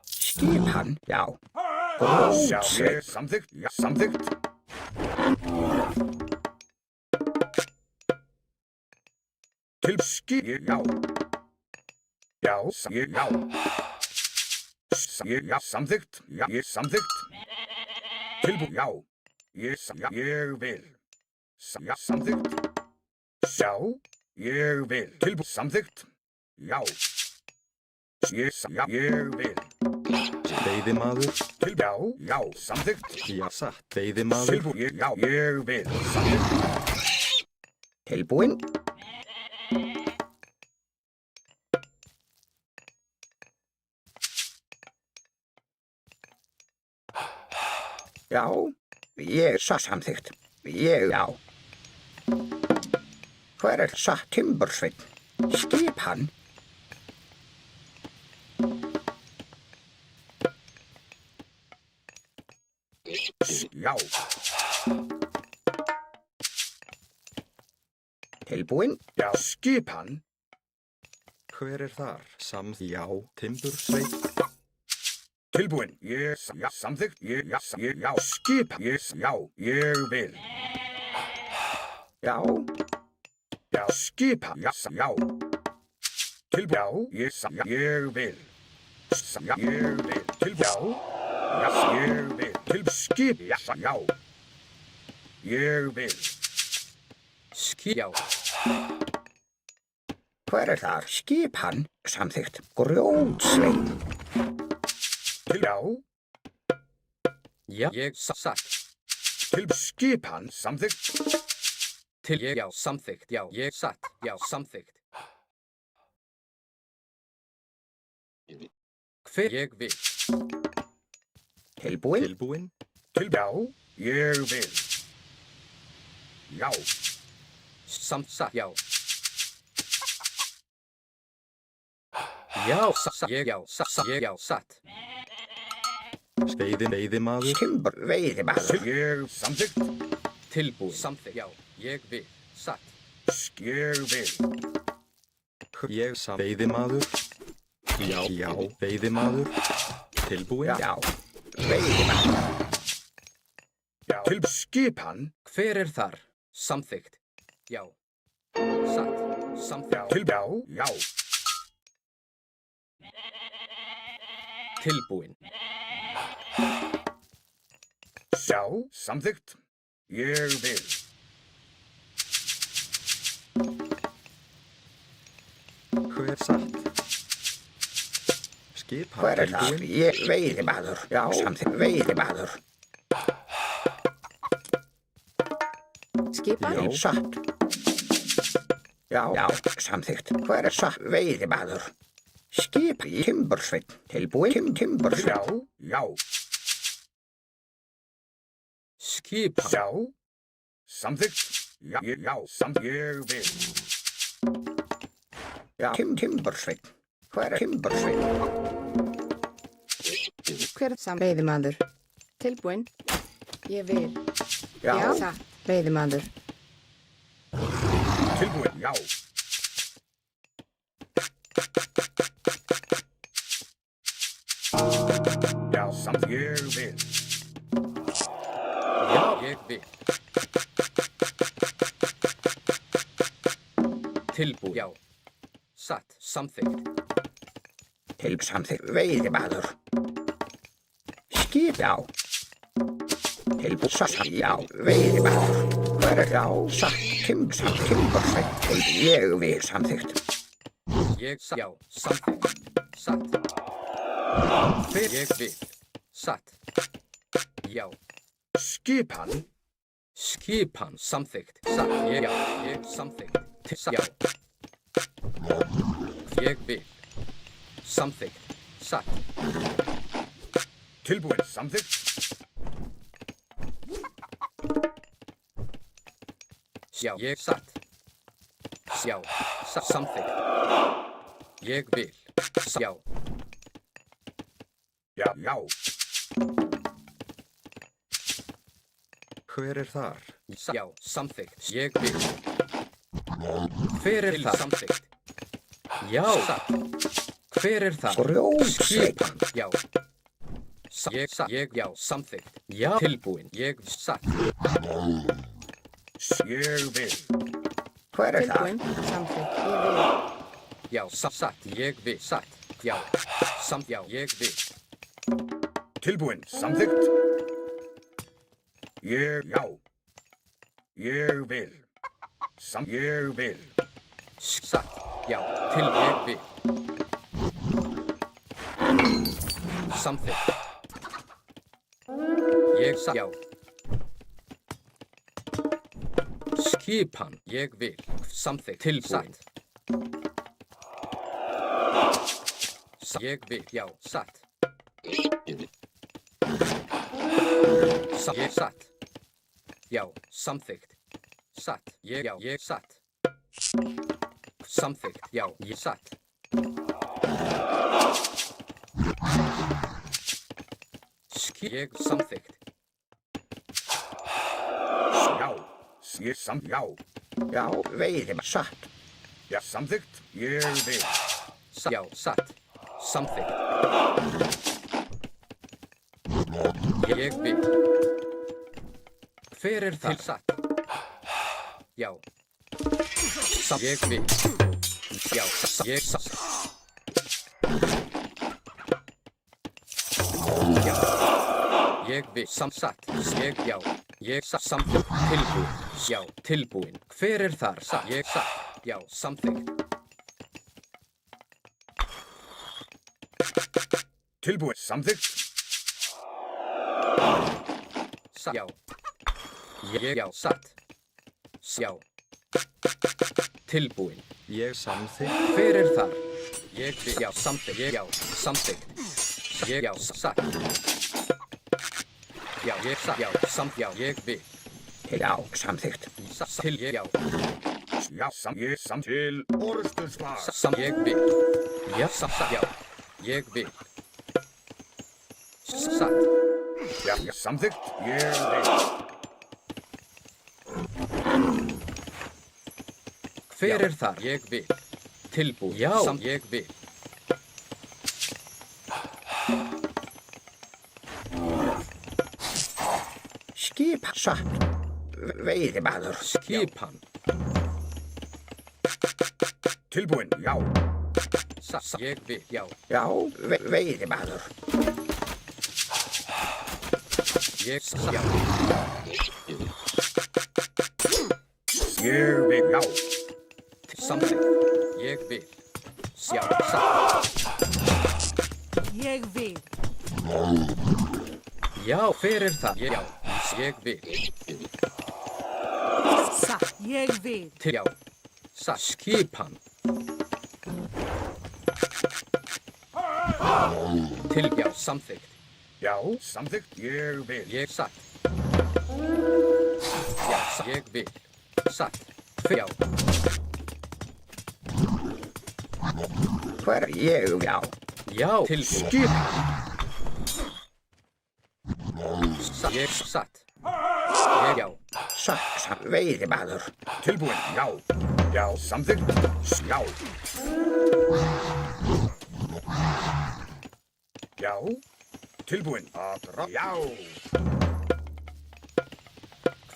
Skipan, já. Sjá, ég samþykkt, já, samþykkt. Til skip, já. Já, ég, já. Ég, já, samþykkt, já, ég samþykkt. Tilbúið, já. Já, ég vil. Já, samþykkt. Sjá, ég vil. Tilbúið, samþykkt. Já. Já, ég vil. Veiðimaður. Já, já, samþykkt. Já, satt. Veiðimaður. Tilbúið, já, ég vil. Samþykkt. Tilbúinn. Já, ég samþykkt. Já. Hver satt Timbursveinn? Skipan? Já. Tilbúinn. Já, skipan. Hver þar? Já, Timbursveinn. Tilbúinn. Já, samþykkt. Já, skipan. Já, ég vil. Já. Já, skipan. Já. Tilbúinn. Já, ég vil. Já, ég vil. Tilbúinn. Já, ég vil. Skip, já. Ég vil. Já. Hver þar? Skipan? Samþykkt. Grjótsveinn. Já. Já, ég satt. Til skipan, samþykkt. Til ég, já, samþykkt. Já, ég satt. Já, samþykkt. Hver ég vil. Tilbúinn. Tilbúinn. Já, ég vil. Já. Satt, já. Já, satt, ég, já, satt. Veiðimaður. Timbur, veiðimaður. Ég samþykkt. Tilbúinn. Samþykkt, já. Ég vil. Satt. Ég vil. Veiðimaður. Já, veiðimaður. Tilbúinn. Já, veiðimaður. Já. Til skipan. Hver þar? Samþykkt. Já. Satt. Samþykkt. Já. Tilbúinn. Já, samþykkt. Ég vil. Hver satt? Skipan. Hver þar? Ég veiðimaður. Já, samþykkt. Veiðimaður. Skipan? Já, satt. Já, samþykkt. Hver satt? Veiðimaður. Skip í Timbursveinn. Tilbúinn. Timbursveinn. Já. Skipan. Já. Samþykkt. Já, ég vil. Já, Timbursveinn. Hver Timbursveinn? Hver veiðimaður? Tilbúinn. Ég vil. Já. Satt. Veiðimaður. Tilbúinn, já. Já, samt ég vil. Já, ég vil. Tilbúinn. Já. Satt. Samþykkt. Samþykkt. Veiðimaður. Skip, já. Tilbúinn. Satt, já. Veiðimaður. Hver já, satt. Timbursveinn. Ég vil. Samþykkt. Ég satt. Já. Samþykkt. Satt. Hver ég vil. Satt. Já. Skipan. Skipan. Samþykkt. Satt. Ég samþykkt. Já. Ég vil. Samþykkt. Satt. Tilbúinn, samþykkt. Já, ég satt. Já, samþykkt. Ég vil. Já. Já. Hver þar? Já, samþykkt. Ég vil. Hver þar? Samþykkt. Já. Satt. Hver er það? Grjótsveinn. Skipan. Já. Ég satt. Já. Samþykkt. Já. Tilbúin. Ég satt. Ég vil. Hver er það? Tilbúin. Samþykkt. Ég vil. Já. Satt. Ég vil. Satt. Já. Já. Ég vil. Tilbúin. Samþykkt. Já. Ég vil. Ég vil. Satt. Já. Ég vil. Samþykkt. Ég satt. Já. Skipan. Ég vil. Samþykkt. Tilbúin. Ég vil. Já. Satt. Ég satt. Já. Samþykkt. Satt. Ég satt. Samþykkt. Já. Ég satt. Ég samþykkt. Já. Já. Já, veiðimaður. Satt. Já. Samþykkt. Ég vil. Já. Satt. Samþykkt. Ég vil. Hver er það? Satt. Já. Ég vil. Já. Ég satt. Já. Ég vil. Satt. Já. Ég satt. Samþykkt. Tilbúin. Já. Tilbúin. Hver er þar? Satt. Ég satt. Já. Samþykkt. Tilbúin. Samþykkt. Satt. Já. Já. Satt. Já. Tilbúin. Ég samþykkt. Hver er þar? Ég vil. Já. Samþykkt. Já. Samþykkt. Já. Satt. Já. Ég satt. Já. Já. Ég vil. Já, samþykkt. Til. Já. Já. Til orðstundsvar. Ég vil. Já. Já. Ég vil. Satt. Já. Samþykkt. Ég vil. Hver er þar? Ég vil. Tilbúin. Já. Ég vil. Skipan. Satt. Veiðimaður. Skipan. Tilbúin. Já. Satt. Ég vil. Já. Já, veiðimaður. Ég satt. Já. Ég vil. Já. Samþykkt. Ég vil. Já. Satt. Ég vil. Já. Hver er það? Já. Ég vil. Satt. Ég vil. Til. Já. Satt. Skipan. Til. Já. Samþykkt. Já. Samþykkt. Ég vil. Ég satt. Já. Ég vil. Satt. Já. Hver er ég? Já. Já. Til. Skipan. Ég satt. Já. Satt. Veiðimaður. Tilbúin. Já. Já. Samþykkt. Já. Já. Tilbúin. Já.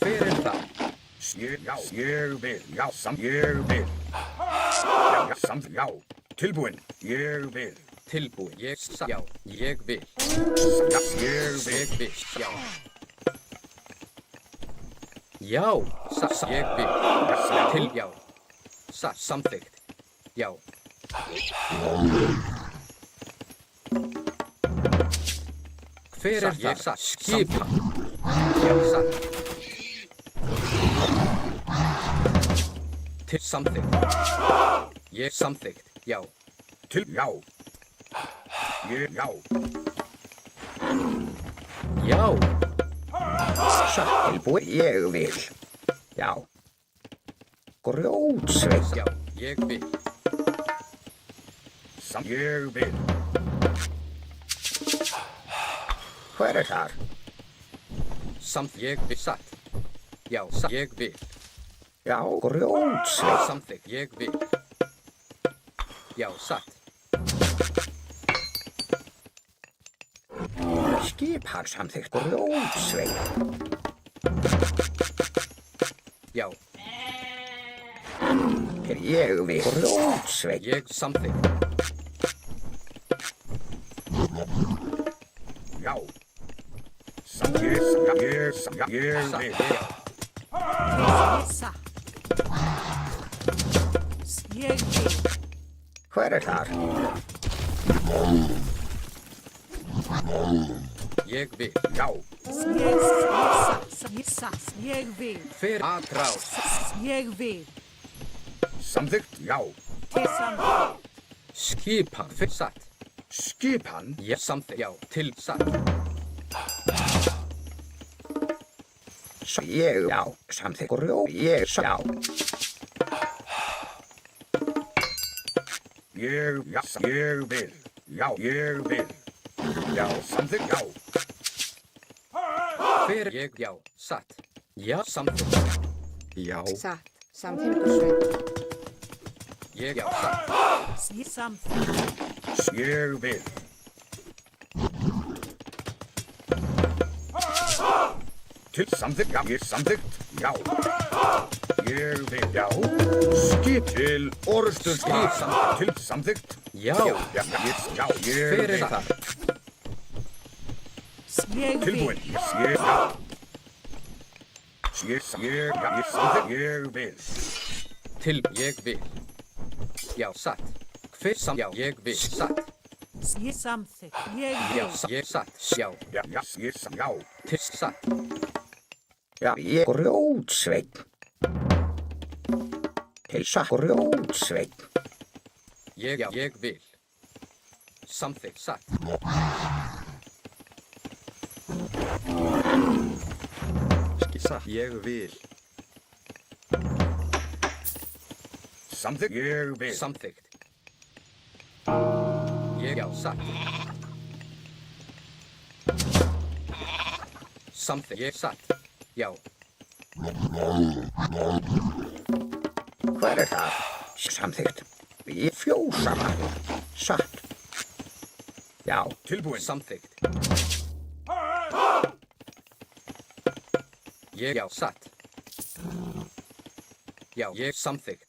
Hver er það? Já. Ég vil. Já. Ég vil. Já. Já. Tilbúin. Ég vil. Tilbúin. Ég satt. Já. Ég vil. Já. Ég vil. Ég vil. Já. Já. Satt. Ég vil. Til. Já. Satt. Samþykkt. Já. Hver er það? Satt. Skipan. Já. Satt. Til. Samþykkt. Ég samþykkt. Já. Til. Já. Já. Já. Satt. Tilbúin. Ég vil. Já. Grjótsveinn. Já. Ég vil. Ég vil. Hver er þar? Samt. Ég vil. Satt. Já. Satt. Ég vil. Já, grjótsveinn. Samþykkt. Ég vil. Já. Satt. Skipan samþykkt. Grjótsveit. Já, Ég vil. Grjótsveit. ég samþykkt. Já. Ég Satt, vil. já. Satt. Ég vil. Hver er þar? Ég vil. Já. Ég satt. Ég vil. Hver atrás? Ég vil. Samþykkt. Já. Samþykkt. Skipan. Satt. Skipan. Ég samþykkt. Já, til satt. Ég, já, samþykkt. Ég, já. Ég vil. Já, ég vil. Já, samþykkt. Já. Hver ég, já, satt. Já, samþykkt. Já. Satt. Samtimbursveit. Ég, já, satt. Ég samþykkt. Ég vil. Til samþykkt. Já, ég samþykkt. Já. Ég vil. Já. Skip til orustur. Skip samþykkt. Til samþykkt. Já. Já, ég Hver vil. er það? Ég vil. Tilbúin. Ég, já. Ég samþykkt. Ég vil. Til, ég vil. Já, satt. Hver já, ég vil. Satt. Ég samþykkt. Ég Já, vil. ég satt. Já, Já. til satt. Já, ég. Grjótsveit. Til satt. Grjótsveit. Ég, já, ég vil. Samþykkt, satt. Satt. Ég vil. Samþykkt. Ég vil. Samþykkt. Ég, já, satt. Samþykkt, ég satt. Já, Hver er það? Samþykkt. Ég fjósama. Satt. Já, Tilbúin. samþykkt. Ég, já, satt. Já, ég samþykkt.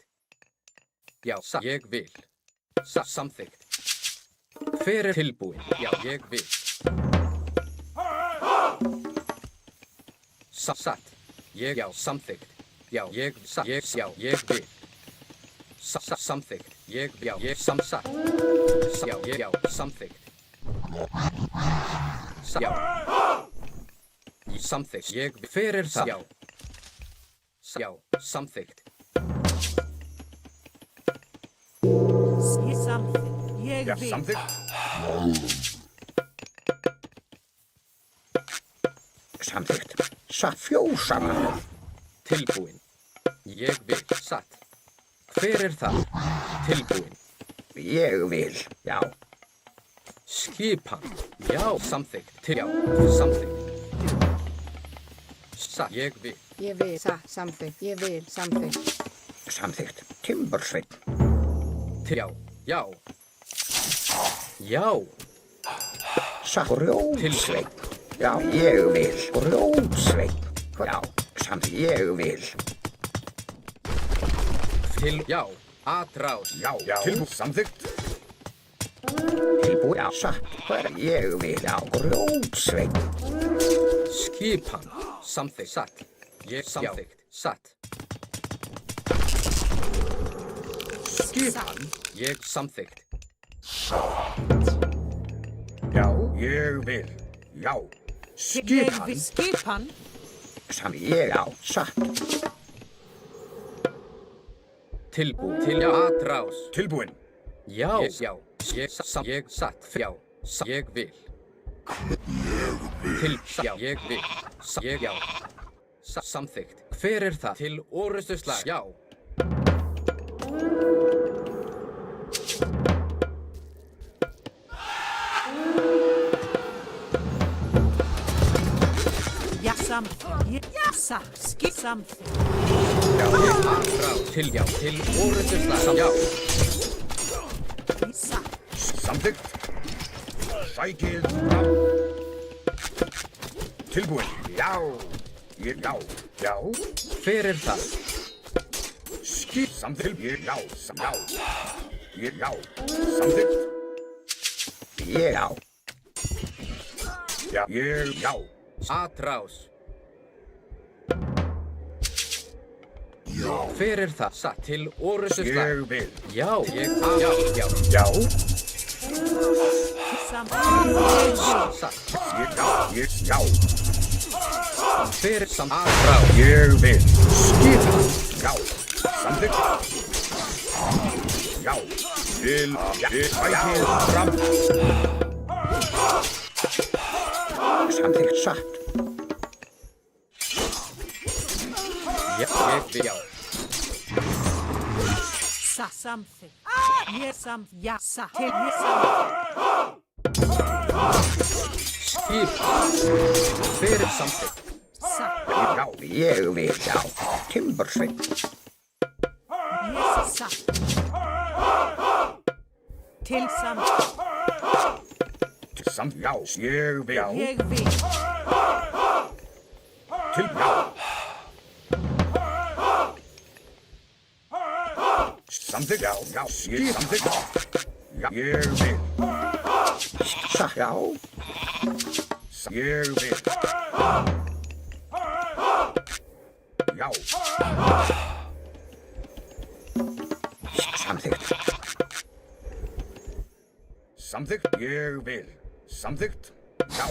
Já, satt. Ég vil. Satt, samþykkt. Hver er tilbúin? Já, ég vil. Satt. Ég, já, samþykkt. Já, ég, satt. Ég, já, ég vil. Satt, samþykkt. Ég, já, ég, satt. Já, ég, já, samþykkt. Já. Samþykkt. Ég, hver er það? Já. Já, samþykkt. Ég samþykkt. Ég Já, vil. samþykkt. samþykkt. Satt fjósama. Tilbúin. Ég vil. Satt. Hver er það? Tilbúin. Ég vil. Já, Skipan. Já, samþykkt. Til, já, samþykkt. Satt. Ég vil. Ég vil. Satt. Samþykkt. Ég vil. Samþykkt. samþykkt. Timbursveit. Til, já, já. Já. Satt grjótsveit. Já, ég vil. Grjótsveit. Já, samþykkt. Ég vil. Til, já. Atrás. Já. Tilbúin. Samþykkt. Tilbúið. Já, satt. Hver ég vil. Já, grjótsveit. Skipan. Samþykkt. Satt. Ég samþykkt. Satt. Skipan. Ég samþykkt. Já, ég vil. Já. Ég Skipan. vil. Skipan. Ég, já, satt. Tilbúin. Til, já, atrás. Tilbúin. Já. Já. Ég satt. Já. Ég vil. Til, já, ég vil. Ég, já. Samþykkt. Hver er það? Til orustuslag. Já. Jag samþykkt. Jag satt. Skip samþykkt. Atrás. Til, já, til orustuslag. Já. Satt. Samþykkt. Sækið fram. tilbúin. Já. Já. Já. Hver er það? Skip samþykkt. Já. Já. Já. Samþykkt. Já. Já. Já. Atrás. Hver er það? Satt til orustuslag. Ég vil. Já, já. Já. Satt. Já. Hver er atrás. Ég vil. Skip. Já. Samþykkt. Já. Til. Sækið fram. Samþykkt satt. Já, já. Something. Yes, ja, sa. Yes, Skip. Hver er samþykkt? Já. Ég vil já. Timbursveit. Yes, sa. Til Já. Ég vil. Já. ég vil. Til. Já. Samþykkt. Já. Já. Skip. Samþykkt. Já. Ég vil. Satt já. Ég vil. Já. Samþykkt. Samþykkt. Ég vil. Samþykkt. Já.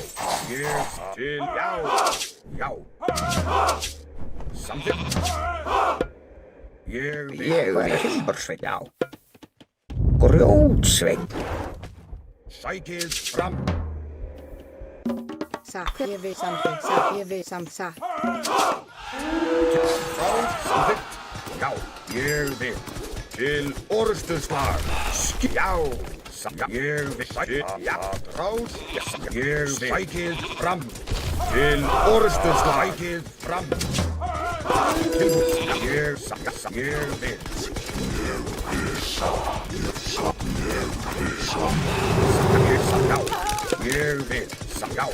Ég til. Já. Já. Samþykkt. Ég vil. Ég vil timbursveit já. Grjótsveit. Sækið fram. Satt. Ég vil samþykkt. Satt. Ég vil satt. Samþykkt. Já. Ég vil. Til orustuslag. Já. Ég vil. Já. Rás. Ég vil. Sækið fram. Til orustuslag. Sækið fram. Tilbúið. Ég vil. Já. Ég vil. Já.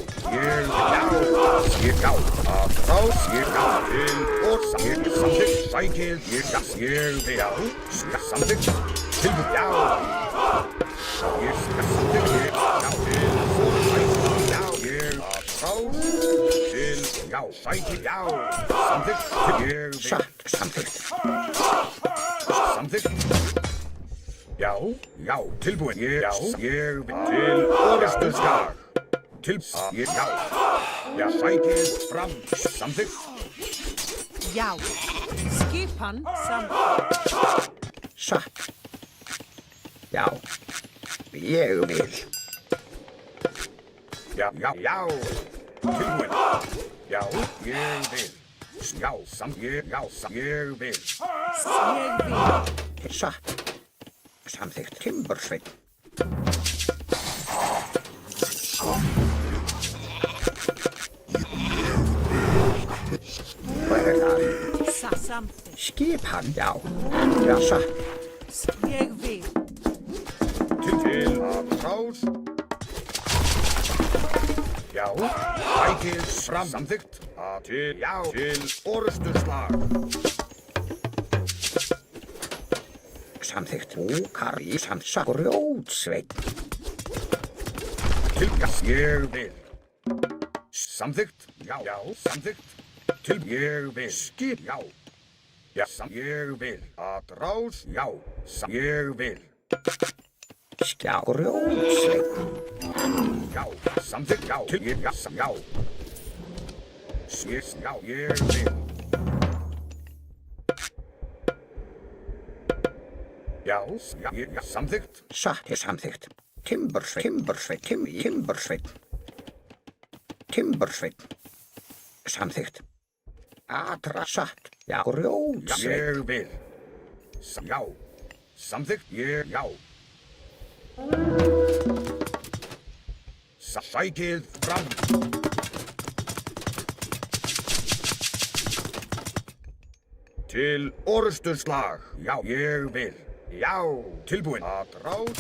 Ég já. Að rás. Ég já. Til og samþykkt. Sækið. Ég vil. Já. Samþykkt. Tilbúið. Já. Ég samþykkt. Já. Til og sækið. Já. Ég að rás. Til. Já. Sækið. Já. Samþykkt. Ég vil. Satt. Samþykkt. Samþykkt. Já, já, tilbúin. Já, ég vil til orustuslag. Já, já, sækið fram. Samþykkt. Já. Skipan Satt. Já. Ég vil. Já, já, já, tilbúin. Já, ég vil. Já, ég vil. ég vil. Satt. Samþykkt timbursveit. Hvað er það? Something. Skip hann, já. Já, satt. Ég vil. Til að rás. Já, sækið fram. Samþykkt. Til, já, til orustuslag. Samþykkt. Úkar í samsa grjótsveit. Til, ég vil. Samþykkt. Já, já, samþykkt. Til, ég vil. Skip, já. Já, ég vil. Að rás, já. Ég vil. Skjá grjótsveit. Já, samþykkt. Já, til, já. Já, ég vil. Já, samþykkt. Satt er samþykkt. Timbursveit. Timbursveit. Samþykkt. Atra satt. Já, grjótsveit. Ég vil. Já, samþykkt. Já. Sækið fram. Til orustuslag. Já, ég vil. Já, tilbúin. Að rás.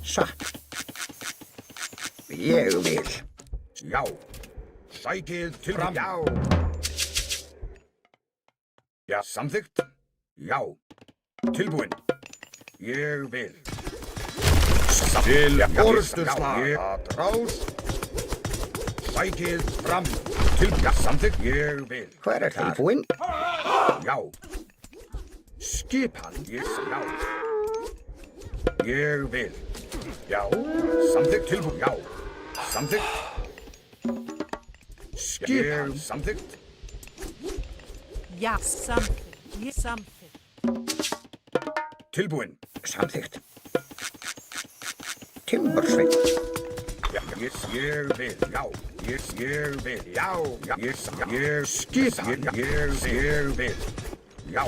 Satt. Ég vil. Já. Sækið til fram. Já. Já, samþykkt. Já. Tilbúin. Ég vil. Til orðsturslag. Að rás. Sækið fram. Já, samþykkt. Ég vil. Hver er það? Tilbúin. Já. Skipan. Já. Ég vil. Já. Samþykkt. Tilbúin. Já. Samþykkt. Skipan. Samþykkt. Ja, samþykkt. Ég samþykkt. Tilbúin. Samþykkt. Timbursveit. Já, ég vil. Já. Ég vil. Já. Ég skipan. Ég vil. Já.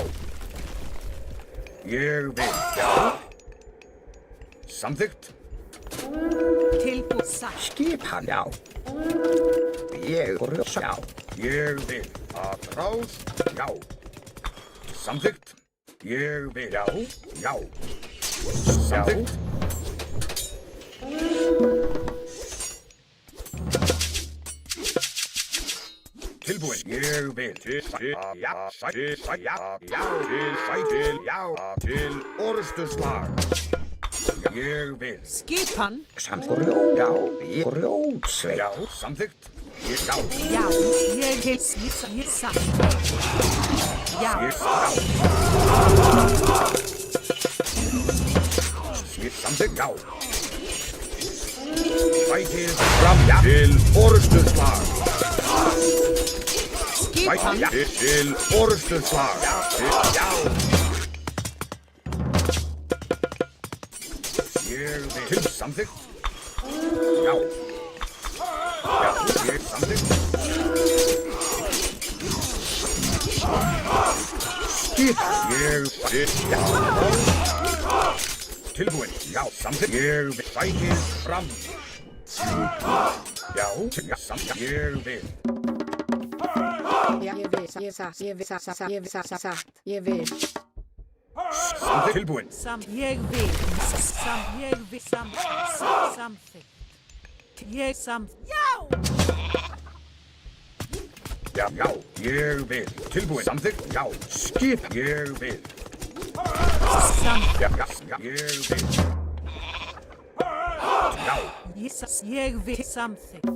Ég vil. Já. Samþykkt. Tilbúið satt. Skipan, já. Ég rjósa, já. Ég vil. Að rás. Já. Samþykkt. Ég vil. Já. Já. Samþykkt. Tilbúin. Ég vil. Já. Til orðsturslag. Ég vil. Skipan. Samþykkt, já. Ég rjótsveit. Já. Samþykkt. Já. Já, ég til ég satt. Já, Ég samþykkt. Já. Sækið fram. Já. Til orðsturslag. skipan. Já. Til orðsturslag. Já. Ég vil. Til samþykkt. Já. Já, ég samþykkt. Skip. Ég já. Tilbúin. Já, samþykkt. Ég vil. Sækið fram. Já, samþykkt. Ég vil. Ég vil, ég satt, ég vil, satt, ég vil. Samþykkt. Tilbúin. Ég vil. Ég vil samþykkt. Ég samþykkt. Já! Já, ég vil. Tilbúin. Samþykkt. Já, skip. Ég vil. Samþykkt. Já, ég vil. Já, Ég vil samþykkt.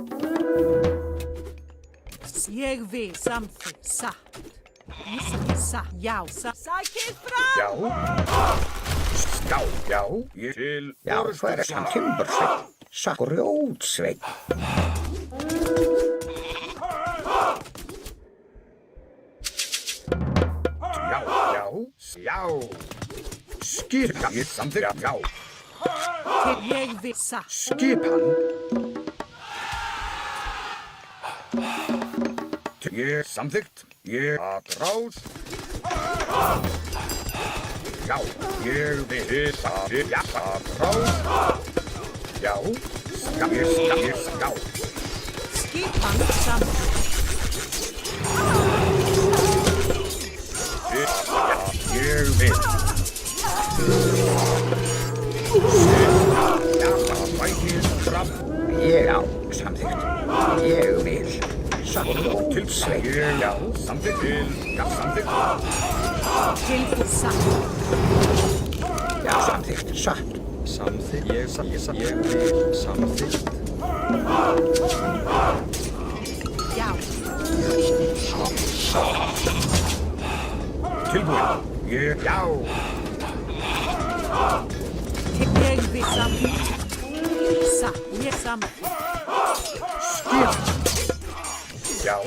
Ég vil samþykkt. Satt. Satt. Já. Sækið fram! já. Já, ég til Já, hver er það? Timbursveit. Sakk rjótsveit. Já. Skip. Ég samþykkt. Já. Til ég vil satt. Skipan. Ég samþykkt. Ég að rás. Já, ég vil að rás. Já, já. Skipan samþykkt. Ég vil. Já, sækið fram. Ég á, samþykkt. Ég vil. Sakk rjótsveit. Já, samþykkt. Já, samþykkt. Tilbúið satt. Já, samþykkt. Satt. Samþykkt. Ég vil. Samþykkt. Já. Tilbúin. Já. Til ég vil samþykkt. Satt. Ég samþykkt. Skip. Já.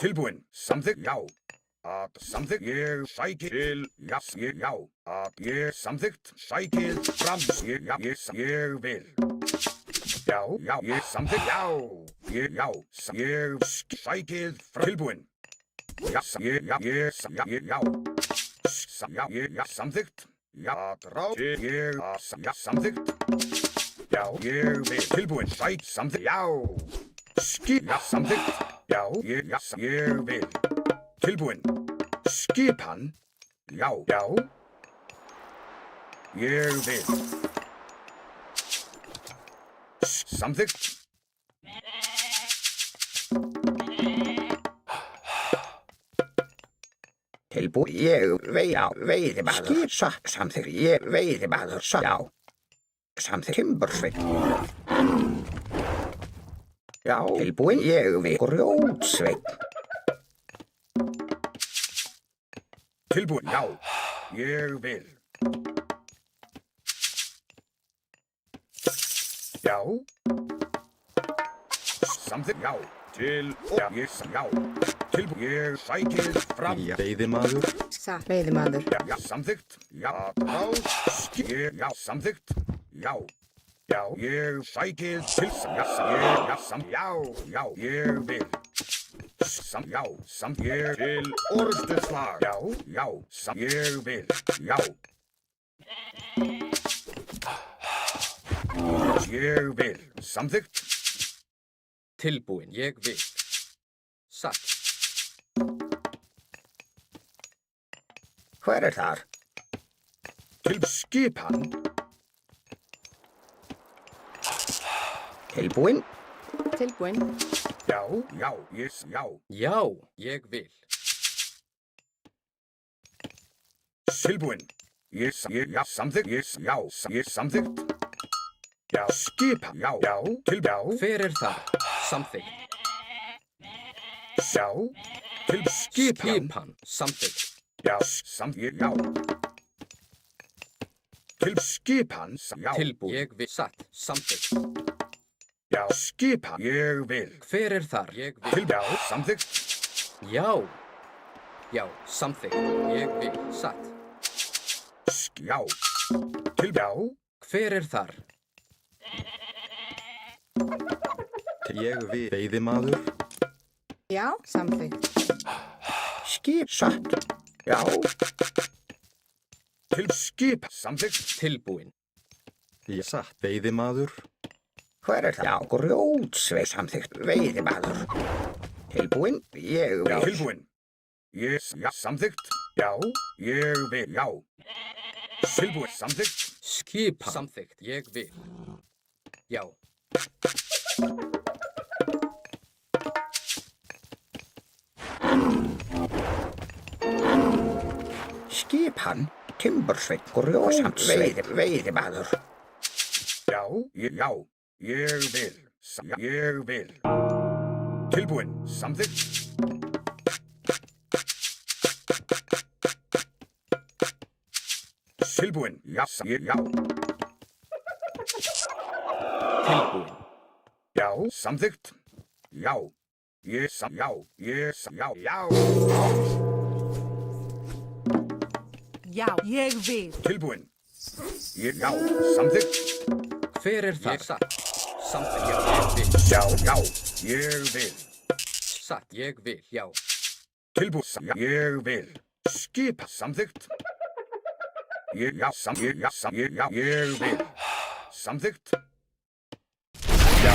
Tilbúin. Samþykkt. Já. Að samþykkt. Ég sæki til. Já. Já. Að ég samþykkt. Sækið fram. Ég vil. Já. Já. Ég samþykkt. Já. Já. Ég sækið fram. Tilbúin. Já. Já. Já. Samþykkt. Já. Ráð. Já. Samþykkt. Já. Ég vil. Tilbúin. Sæk. Samþykkt. Já. Já. Samþykkt. Já. Ég vil. Tilbúin. Skipan. Já. Já. Ég vil. Samþykkt. Tilbúin. Ég veiðimaður. Samþykkt. Ég veiðimaður. Já. Samþykkt. Timbursveit. Já. Tilbúin. Ég vil. Grjótsveit. Tilbúin. Já. Ég vil. Já. Samþykkt. Já. Já. Já. Tilbúin. Ég sækið fram. Veiðimaður. Veiðimaður. Já. Samþykkt. Já. Ráð. Já. Samþykkt. Já. Já. Ég sækið til. Já. Ég vil. Já. Ég til orðstuslag. Já. Ég vil. Já. Ég vil. Samþykkt. Tilbúin. Ég vil. Satt. Hver þar? Til skipan. Tilbúin. Tilbúin. Já. Já. Já, ég vil. Tilbúin. Já. Samþykkt. Ég samþykkt. Já. Skipan. Já. Já. Hver er það? Samþykkt. Já. Til skipan. Skipan. Samþykkt. Já. Samþykkt. Já. Til skipan. Já. Tilbúin. Ég vil. Satt. Samþykkt. Já. Skipan. Ég vil. Hver er þar? Ég vil. Til. Já. Samþykkt. Já. Já, samþykkt. Ég vil. Satt. Já. Til. Já. Hver er þar? Ég vil. Veiðimaður. Já, samþykkt. Skip. Satt. Já. Til skip. Samþykkt. Tilbúin. Ég satt. Veiðimaður. Hver það? Já. Grjótsveit. Samþykkt. Veiðimaður. Tilbúin. Ég Já. vil. Tilbúin. Já. Samþykkt. Já. Ég vil. Já. Tilbúin. Samþykkt. Skipan. Samþykkt. Ég vil. Já. Skipan. Timbursveit. Grjótsveit. Veiðimaður. Já. Ég vil. Ég vil. Tilbúin. Samþykkt. Tilbúin. Já. Tilbúin. Já. Samþykkt. Já. Já. Já, ég vil. Tilbúin. Já. Samþykkt. Hver er það? Satt. Samþykkt. Já, ég vil. Já. Ég vil. Satt. Ég vil. Já. Tilbúin. Ég vil. Skip. Samþykkt. Já. Ég vil. Samþykkt. Já.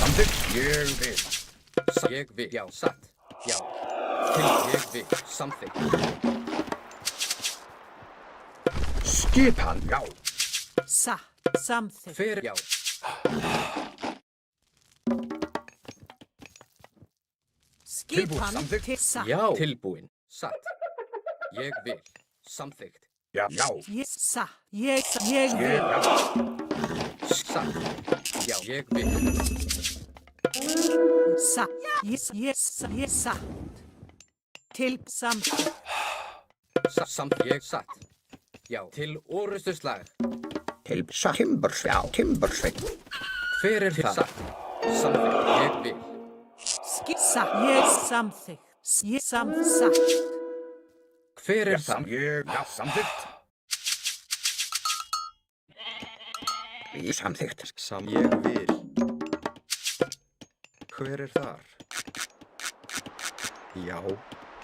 Samþykkt. Ég vil. Ég vil. Já. Satt. Já. Ég vil. Samþykkt. Skipan. Já. Satt. Samþykkt. Hver? Já. Skipan samþykkt. til satt. Já. Tilbúin. Satt. Ég vil. Samþykkt. Já. Satt. Ég vil. Satt. Já. Ég vil. Satt. Ég satt. Til samþykkt. Samt. Ég satt. Já. Til orustuslag. Til Timbursveit. Já. Timbursveit. Hver er það? Satt. Samþykkt. Ég vil. Satt. Ég samþykkt. Ég satt. Hver er Sam, þar? já, samþykkt. Í samþykkt. Ég vil. Hver er þar? Já.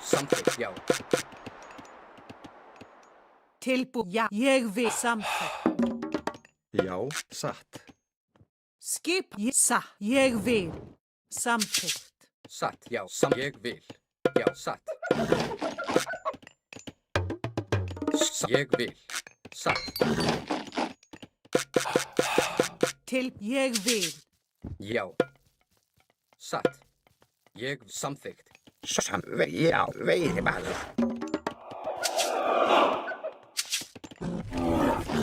Samþykkt, já. Já, ég vil samþykkt. Já, satt. Skip, ég vil samþykkt. Satt, já, ég vil. Já, satt. Ég vil. Satt. Ég vil. Já. Satt. Ég samþykkt. Já, veiðimaður.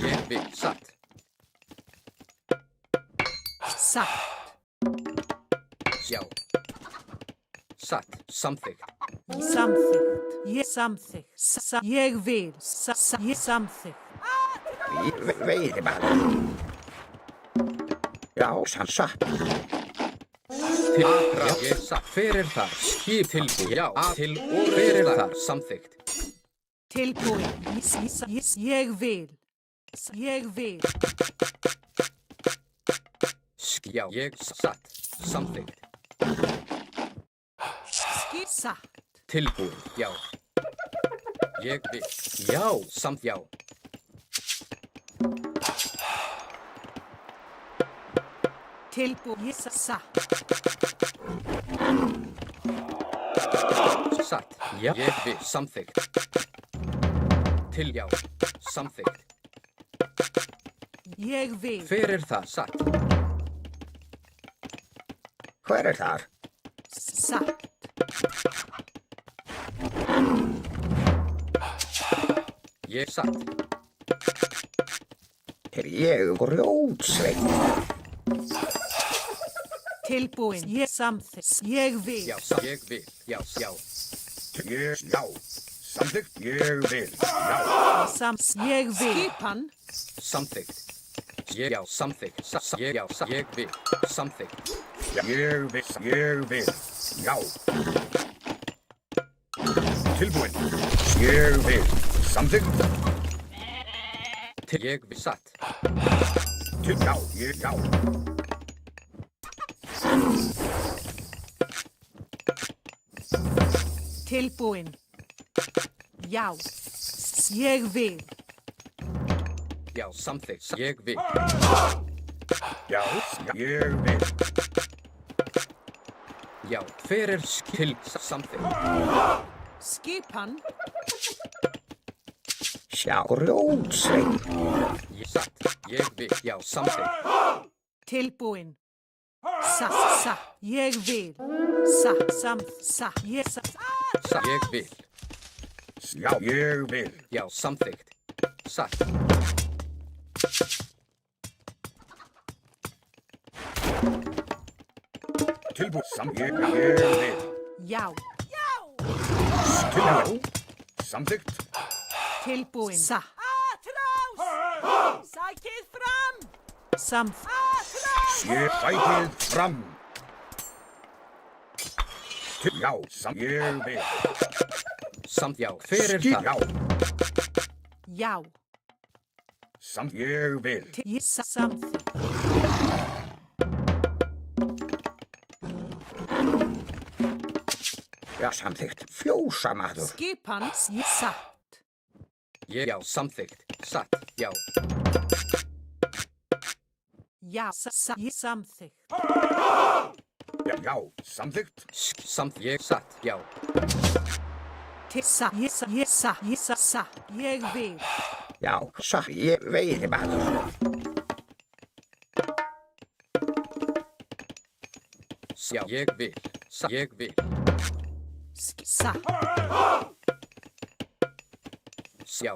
Ég vil. Satt. Satt. Já. Satt. Samþykkt. Samþykkt. Ég samþykkt. Ég vil. Ég samþykkt. Veiðimaður. Já, satt. Til. Ég satt. Hver er þar? Skip tilbúið. Já. Til og hver er þar? Samþykkt. Tilbúin. Ég vil. Ég vil. Já. Ég satt. Samþykkt. Satt. Tilbúið. Já. Ég vil. Já. Samt já. Tilbúin. Satt. Satt. Já. Ég vil. Samþykkt. Til já. Samþykkt. Ég vil. Hver er það? Satt. Hver er þar? Satt. Ég satt. Ég grjótsveit. Tilbúin. Ég samþykkt. Ég vil. Já. Ég vil. Já. Já. Já, samþykkt. Ég vil. Já, Ég vil. Skipan. Samþykkt. Ég já. Samþykkt. Ég já. Ég vil. Samþykkt. ég vil. Já. Tilbúin. Ég vil. Samþykkt. Til ég vil. Satt. Já. Tilbúin. Já. Ég vil. Já. Samþykkt. Ég vil. Já, ég vil. Já. Hver er til samþykkt? Skipan. Sjá grjótsveit. Ég satt. Ég vil. Já. Samþykkt. Tilbúin. Satt. Ég vil. Satt. Ég satt. Satt. Ég vil. Já, ég vil. Já. Samþykkt. Satt. Tilbúin. Ég vil. Já. Tilbúin. Samþykkt. Tilbúin. Satt. Sækið fram. Ég sækið fram. Já, ég vil. Samt já. Hver er Já, það? Já. ég vil. Ég samþykkt. Já, samþykkt. Fjósamaður. Skipan. Ég satt. Ég já. Samþykkt. Satt. Já. Já. Ég samþykkt. Já, samþykkt. Samt ég satt. Já. Satt. Ég satt. Ég vil. Já, satt. Ég veiðimaður. Já. Ég vil. Satt. Ég vil. Satt. Já.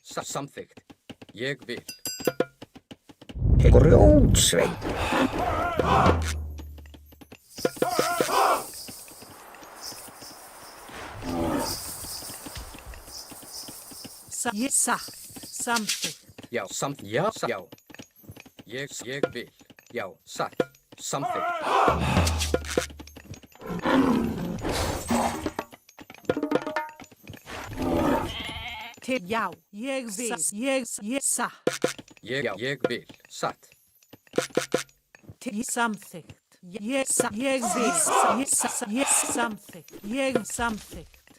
Satt. Samþykkt. Ég vil. Grjótsveit. Ég satt. Samþykkt. Já. Samt já. Já. Ég vil. Já. Satt. Samþykkt. Til já, ég vil. Ég satt. Ég vil. Satt. Til samþykkt. Ég vil. Ég samþykkt. Ég samþykkt.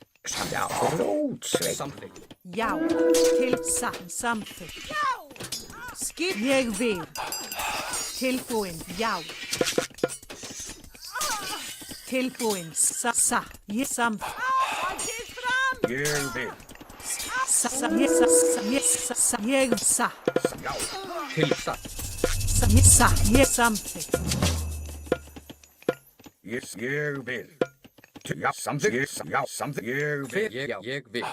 Já, rótsveit. Samþykkt. Já, til samþykkt. Skip. Ég vil. Tilbúin, já. Tilbúin, ég samþykkt. Ég vil. Ég satt. Já. Til satt. Ég samþykkt. Ég vil. Já, samþykkt. Já, samþykkt. Ég vil. Ég vil.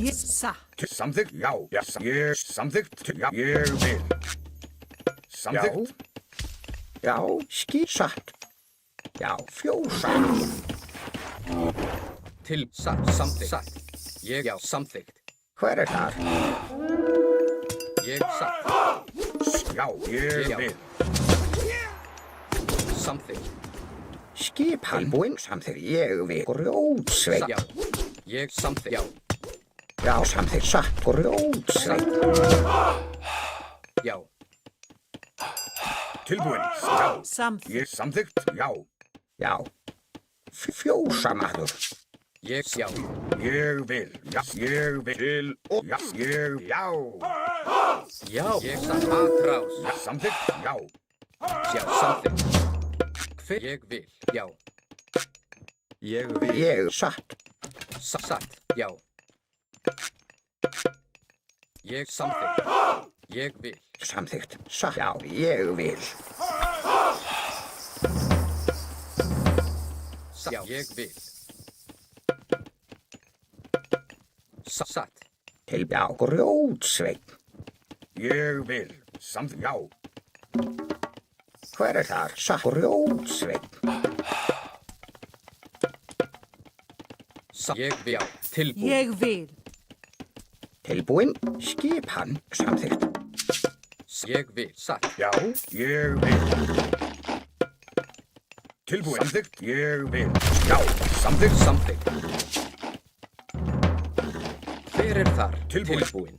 Ég satt. Samþykkt. Já. Ég samþykkt. Já, ég vil. Samþykkt. Já, satt. Já, fjósa. Til satt. Samþykkt. Satt. Ég samþykkt. Hver þar? Ég satt. Já, ég vil. Samþykkt. Skipan búinn samþykkt. Ég vil. Rótsveit. Já. Ég samþykkt. Já. Já, samþykkt. Satt. Rótsveit. Já. Tilbúin. Já. Samþykkt. Ég samþykkt. Já. Já. Fjósa maður. Ég já. Ég vil. Já, ég vil. Til og já, ég já. Já. Ég satt. Atrás. Já, samþykkt. Já. Já. Samþykkt. Hver ég vil. Já. Ég vil. Ég satt. Satt. Já. Ég samþykkt. Ég vil. Samþykkt. Satt. Já, ég vil. Já. Ég vil. Satt. Til já, rótsveit. Ég vil. Samþykkt. Já. Hver þar? Satt. Rótsveit. Ég vil. Tilbúin. Ég vil. Tilbúinn. Skipan samþykkt. Ég vil. Satt. Já, ég vil. Tilbúin. Samþykkt. Ég vil. Já, samþykkt. Samþykkt. Hver þar? Tilbúin.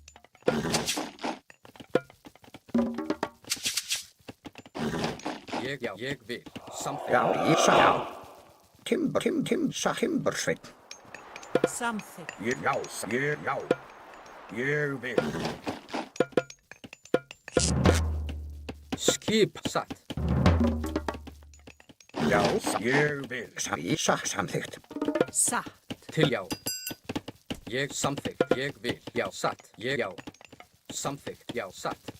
Ég vil. Samþykkt. Já, ég satt. Já. Timbursveit. Samþykkt. Ég já, ég já. Ég vil. Skip. Satt. Já, ég vil. Samþykkt. Satt. Til já. Ég samþykkt. Ég vil. Já. Satt. Ég já. Samþykkt. Já. Satt.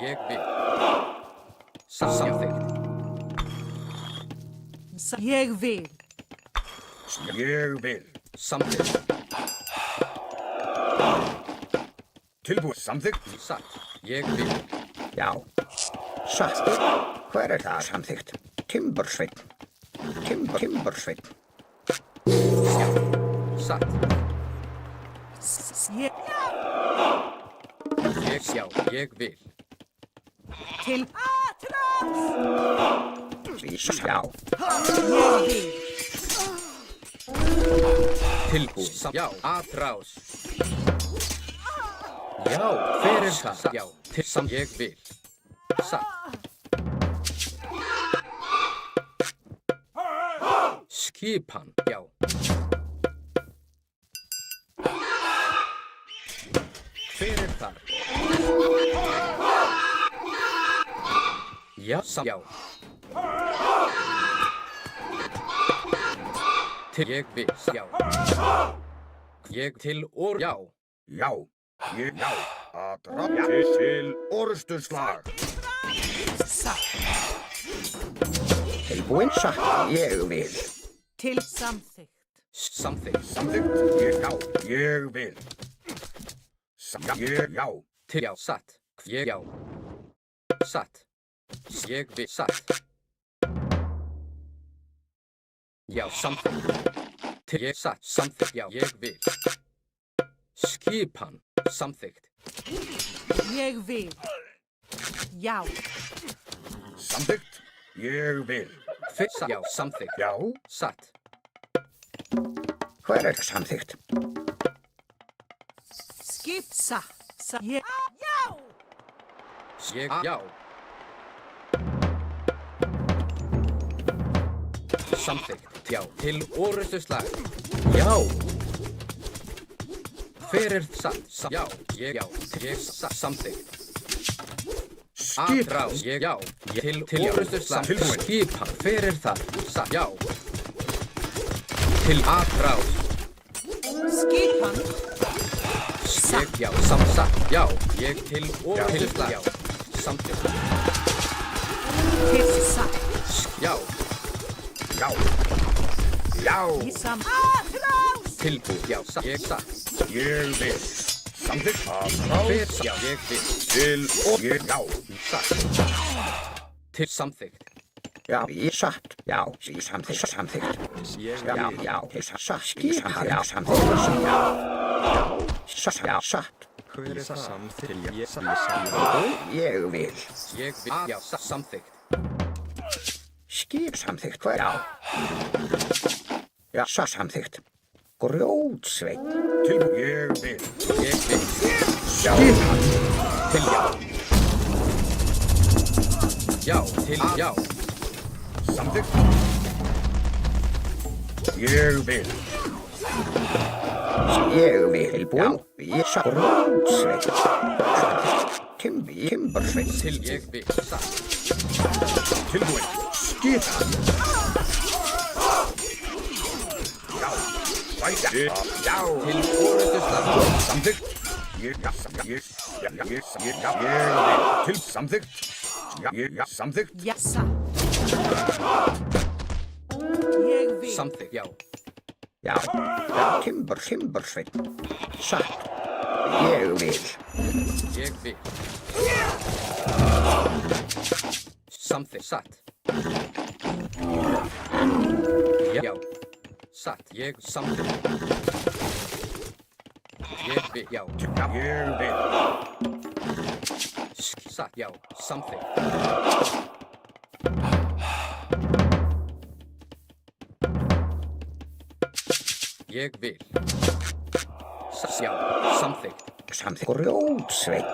Ég vil. Samþykkt. Ég vil. Ég vil. Samþykkt. Tilbúin. Samþykkt. Satt. Ég vil. Já. Satt. Hver þar? Samþykkt. Timbursveit. Timbursveit. Satt. Ég Já. Ég vil. til. Já. Ég vil. Tilbúin. Já. Atrás. Já. Hver það? Já. Til ég vil. Satt. Skipan. Já. Hver þar? Já. Já. Til ég vil. Já. Ég til já. Já, ég já. Aðra til orðsturslag. Satt. Tilbúinn. Satt. Ég vil. Til samþykkt. Samþykkt. Samþykkt. Ég já. Ég vil. Ég já. Til já. Satt. Ég já. Satt. Ég vil. Satt. Já. Samþykkt. Til ég satt. Samþykkt. Já. Ég vil. Skipan. Samþykkt. Ég vil. Já. Samþykkt. Ég vil. Fyrst. Já. Samþykkt. Já. Satt. Hver samþykkt? Skip. Sa. Ég. Ég, já. Samþykkt, já. Til orustuslag. Já. Hver er satt? Já, ég, já. Ég, samþykkt. Atrás, ég, já. Til orustuslag. Skipan, hver er það? Satt, já. Til atrás. Skipan. Ég, já. Samsatt, já. Ég til orustuslag. Já. Samþykkt. Til sa. Já. Já. Já. Í sam. Tilbúið, já. Ég satt. Ég vil. Samþykkt. Hver, já. Ég vil. Til og ég, já. Satt. Til samþykkt. Já, ég satt. Já, ég samþykkt. Samþykkt. Ég Já, vil. já, ég satt. Skipan. Já, samþykkt. Já. Satt. Já, satt. Hver er það? Samþykkt. Ég vil. Ég vil. Ég vil. Já, samþykkt. Skip samþykkt. Hvað? Já. Já, samþykkt. Grjótsveit. Tilbúið. Ég vil. Ég vil. Skipan. Til já. Já, til já. Samþykkt. Ég vil. Ég vil. Búinn. Ég satt. Grjótsveit. Timbersveit. Til ég vil. Satt. Tilbúið. Skipan. Já. Væta. Já. Til orustuslag. Samþykkt. Ég, já, ég, já, ég, já, ég vil. Til samþykkt. Já, ég, já, samþykkt. Ja, sa. Ég vil. Samþykkt, já. Já. Já, timbersveit. Satt. Ég vil. Ég vil. Samþykkt, satt. Já. Satt, ég samþykkt. Ég vil, já. Já, ég vil. Satt, já. Samþykkt. Ég vil. Satt, já. Samþykkt. Samþykkt. Grjótsveit.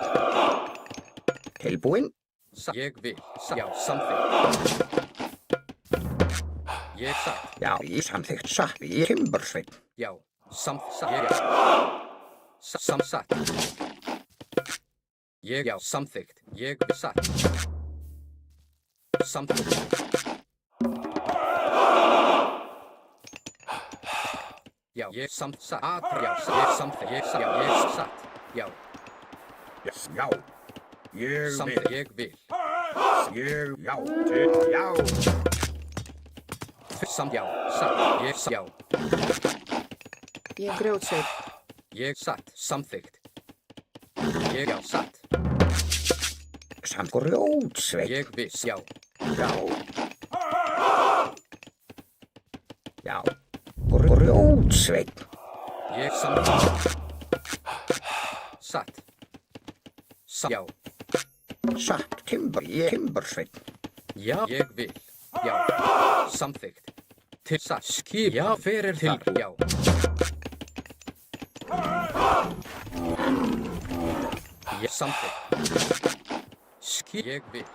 Tilbúinn. Ég vil. Já, samþykkt. Ég satt. Já, ég samþykkt. Satt. Ég timbersveit. Já, satt, ég, já. Samsatt. Ég, já, samþykkt. Ég, satt. Samþykkt. Já, ég samsatt. Já, ég samþykkt. Ég satt. Já, ég satt. Já, Yes, já. Ég samþykkt. vil. Ég vil. Ég, já. Til, já. Já, satt. Ég, já. Ég grjótsveit. Ég satt. Samþykkt. Ég, já, satt. Samt grjótsveit. Ég vil. Já. Já. Já. Grjótsveit. Ég samþykkt. Satt. Já. Satt. Timbersveit. Já, ég vil. Já. Samþykkt. Til satt. Skip. Já, fyrir þar. Já. Ég samþykkt. Skip. Ég vil.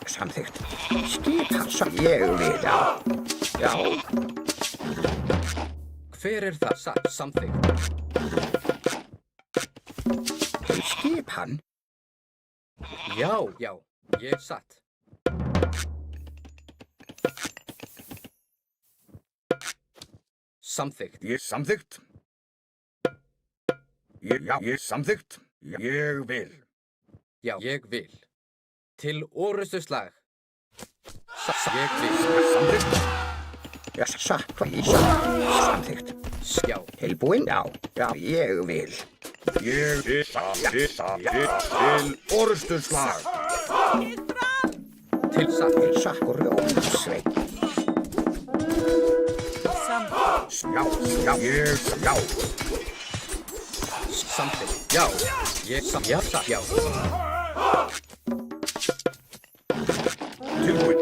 Samþykkt. Skipan. Satt. Ég vil. Já. Já. Hver er það? Satt. Samþykkt. Skipan. Já, já. Ég satt. Samþykkt. Ég samþykkt. Ég, já, ég samþykkt. Ég vil. Já, ég vil. Til orustuslag. Ég vil. Samþykkt. Já, satt. Samþykkt. Já. Tilbúinn. Já. Já, ég vil. Ég vil. Til orustuslag. Til satt. Satt. Grjótsveit. Sam. Já, já, ég, já. Samþykkt. Já. Ég satt. Já, satt. Já. Tilbúið.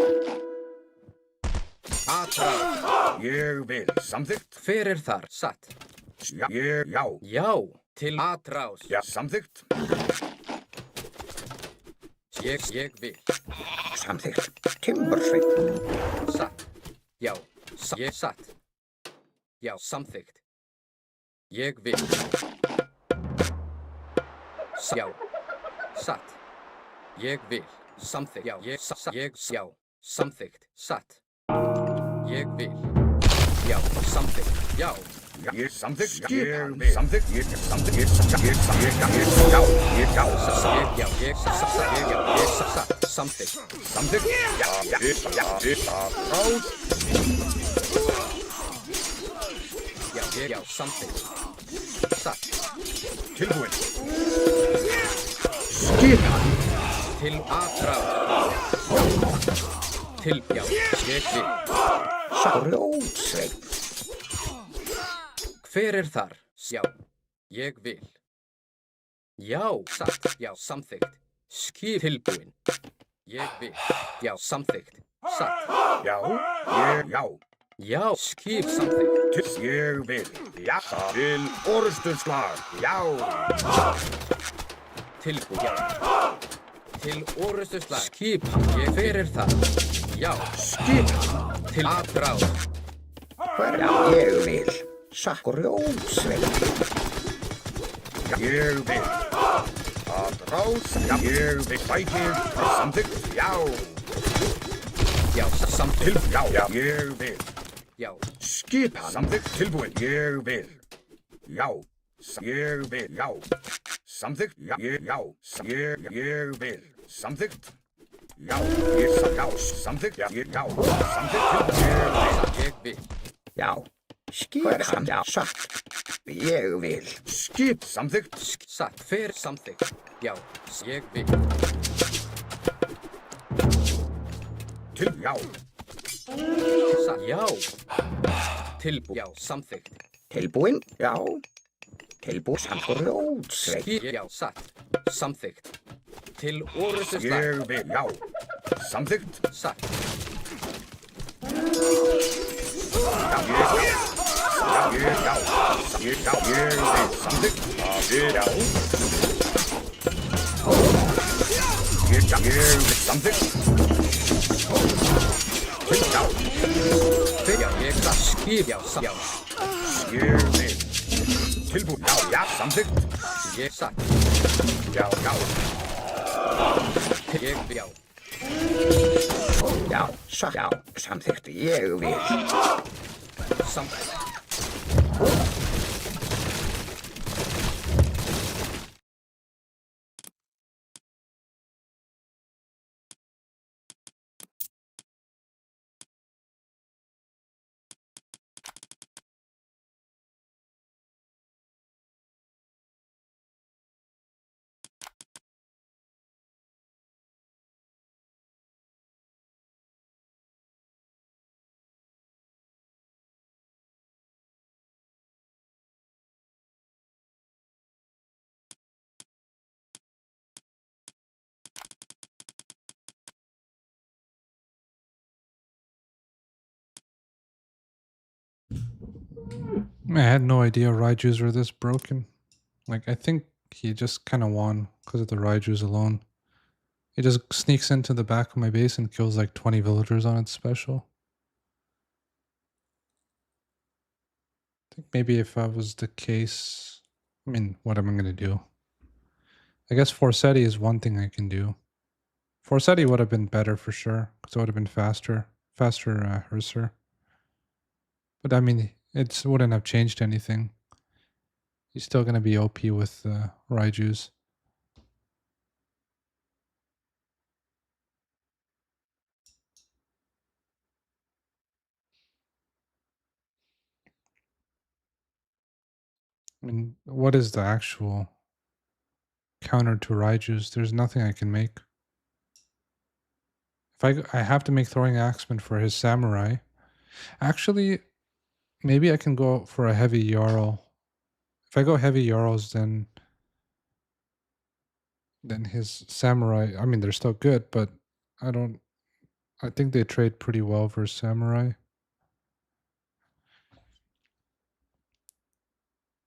Atrás. Ég vil. Samþykkt. Hver er þar? Satt. Já, ég, já. Já. Til atrás. Já, samþykkt. Ég vil. Samþykkt. Timbursveit. Satt. Já. Ég satt. Já, samþykkt. Ég vil. Já. Satt. Ég vil. Samþykkt. Já, já. Samþykkt. Satt. Ég vil. Já, samþykkt. Já. Já, ég samþykkt. Ég vil. Samþykkt. Ég samþykkt. Ég já. Samþykkt. Samþykkt. Já. Ráð. Já, samþykkt. Satt. Tilbúin. Skipan. Til atrás. Til, já, ég vil. Grjótsveit. Hver er þar? Já, ég vil. Já, satt, já, samþykkt. Skip tilbúin. Ég vil. Já, samþykkt. Satt. Já. Já. Já, skip samþykkt. Til ég vil. Já. Til orðstunslag. Já. Tilbúin. Já. Til orrustuslag. Skip. Hver er það? Já. Skipan. Til atrás. Já, ég vil. Grjótsveit. Ég vil. Að ráð. Já. Ég vil. Bækir. Samþykkt. Já. Já, samþykkt. Já. Ég vil. Já. Skipan. Samþykkt. Tilbúin. Ég vil. Já. Ég vil. Já. Samþykkt. Já. Ég vil. Samþykkt. Já. Já. Samþykkt. Já. Já. Samþykkt. Ég vil. Já. Skipan. Já, satt. Ég vil. Skip. Samþykkt. Satt. Hver samþykkt? Já. Ég vil. Til. Já. Satt. Já. Tilbúin. Já, samþykkt. Tilbúin. Já. Grjótsveit. Skip. Já, satt. Samþykkt. Til orrustuslag. Ég vil. Já. Samþykkt. Satt. Já. Ég vil. Samþykkt. Já. Ég vil. Samþykkt. Já. Já, ég satt. Skip. Já, já. Ég vil. Tilbúin. Já. Samþykkt. Ég satt. Já. Ég vil. Já. Já, satt. Já, samþykkt. Ég vil. Samþykkt. I had no idea Raijus were this broken. Like, I think he just kind of won because of the Raijus alone. He just sneaks into the back of my base and kills like 20 villagers on its special. I think maybe if that was the case, I mean, what am I going to do? I guess Forsetti is one thing I can do. Forsetti would have been better for sure because it would have been faster Herser. But I mean, it wouldn't have changed anything. He's still going to be OP with Raijus. I mean, what is the actual counter to Raijus? There's nothing I can make. If I have to make Throwing Axeman for his Samurai. Actually, maybe I can go for a heavy Jarl. If I go heavy Jarls, then his Samurai, I mean, they're still good, but I think they trade pretty well versus Samurai.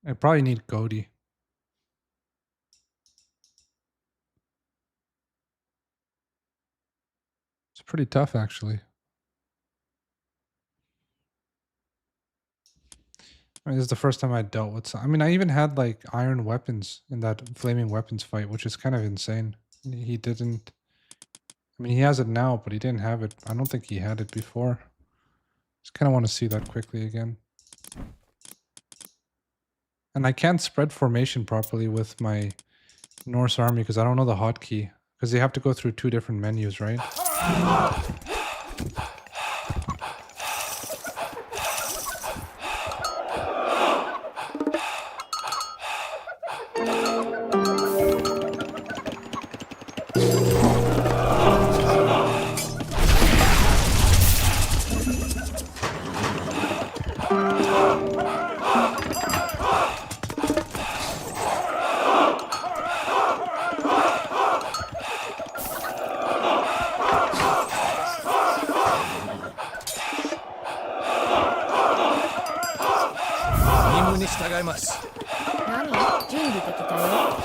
I probably need Godi. pretty tough, actually. I mean, this is the first time I dealt with some. I mean, I even had like iron weapons in that flaming weapons fight, which is kind of insane. He didn't. I mean, he has it now, but he didn't have it. I don't think he had it before. Just kind of want to see that quickly again. And I can't spread formation properly with my Norse army because I don't know the hotkey. Because you have to go through 2 different menus, right?何準備できたよ。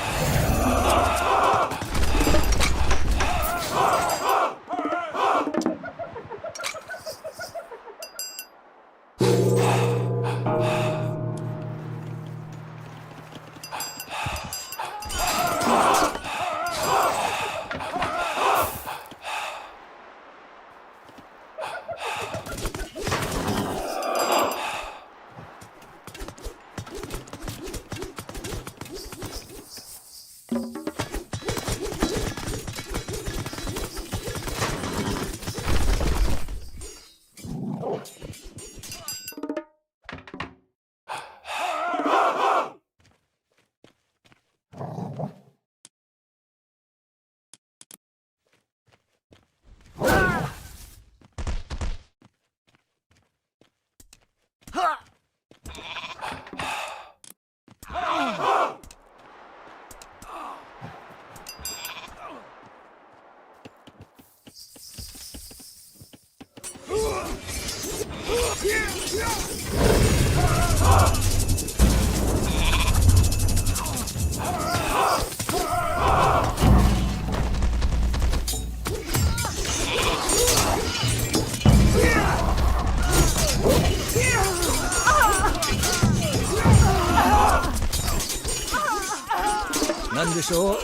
なんでしょう。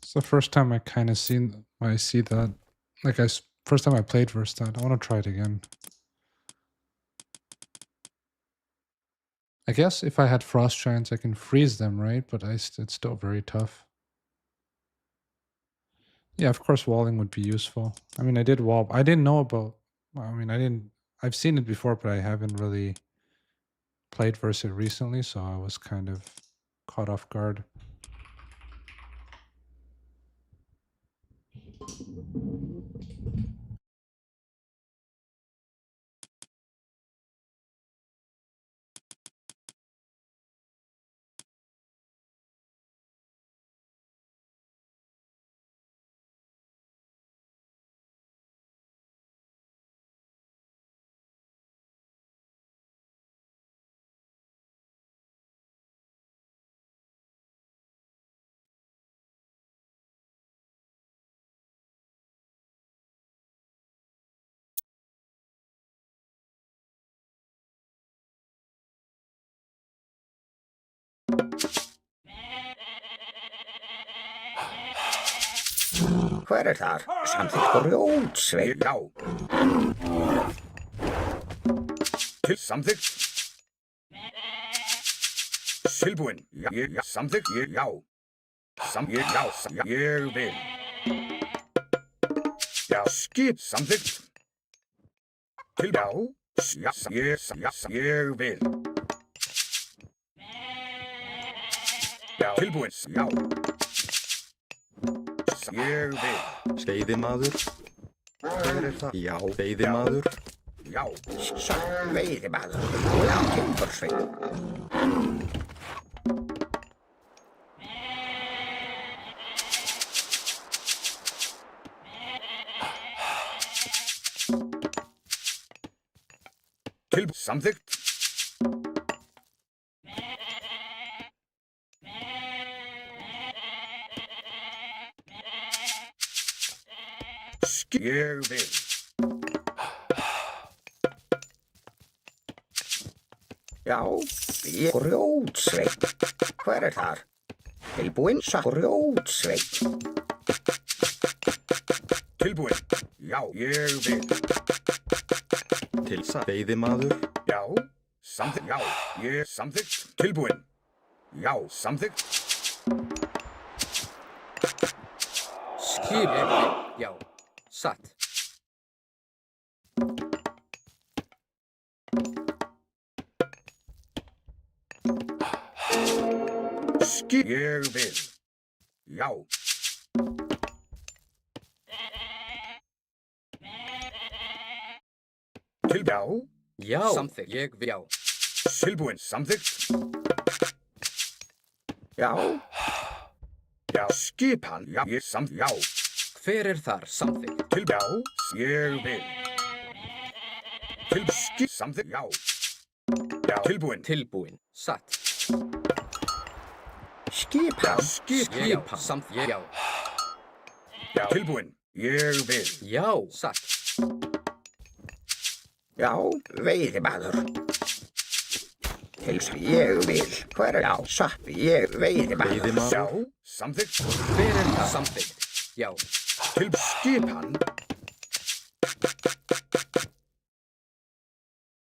It's the first time I kind of see that. Like first time I played Verstad. I want to try it again. I guess if I had frost giants, I can freeze them, right? But it's still very tough. Yeah, of course, walling would be useful. I mean, I did wall. I didn't know about. I mean, I've seen it before, but I haven't really played Versa recently, so I was kind of caught off guard. Hver þar? Samþykkt og rjótsveit. Já. Til samþykkt. Tilbúin. Já, já, samþykkt. Já. Ég vil. Já, skip samþykkt. Til já. Ég vil. Já, tilbúin. Já. Ég vil. Veiðimaður. Hver er það? Já, veiðimaður. Já. Satt, veiðimaður. Já, timbursveit. Samþykkt. Ég vil. Já, ég grjótsveit. Hver er þar? Tilbúinn, satt, grjótsveit. Tilbúinn. Já, ég vil. Veiðimaður. Já. Samþykkt. Já, ég samþykkt. Tilbúinn. Já, samþykkt. Skip. Ég vil. Já. Satt. Ég vil. Já. Já. Já. Samþykkt. Ég vil. Já. Tilbúinn. Samþykkt. Já, Já. Skipan. Já. Ég samþykkt. Já. Hver er þar? Samþykkt. Já. Ég vil. Samþykkt. Já. Já. Tilbúinn. Tilbúinn. Satt. skipan. Skipan. Samþykkt. Já. Já. Tilbúinn. Ég vil. Já. Satt. Já, veiðimaður. Hilsa, ég vil. Hver er á? Satt, ég veiðimaður. Já. Samþykkt. Hver er það? Samþykkt. Já. Skipan.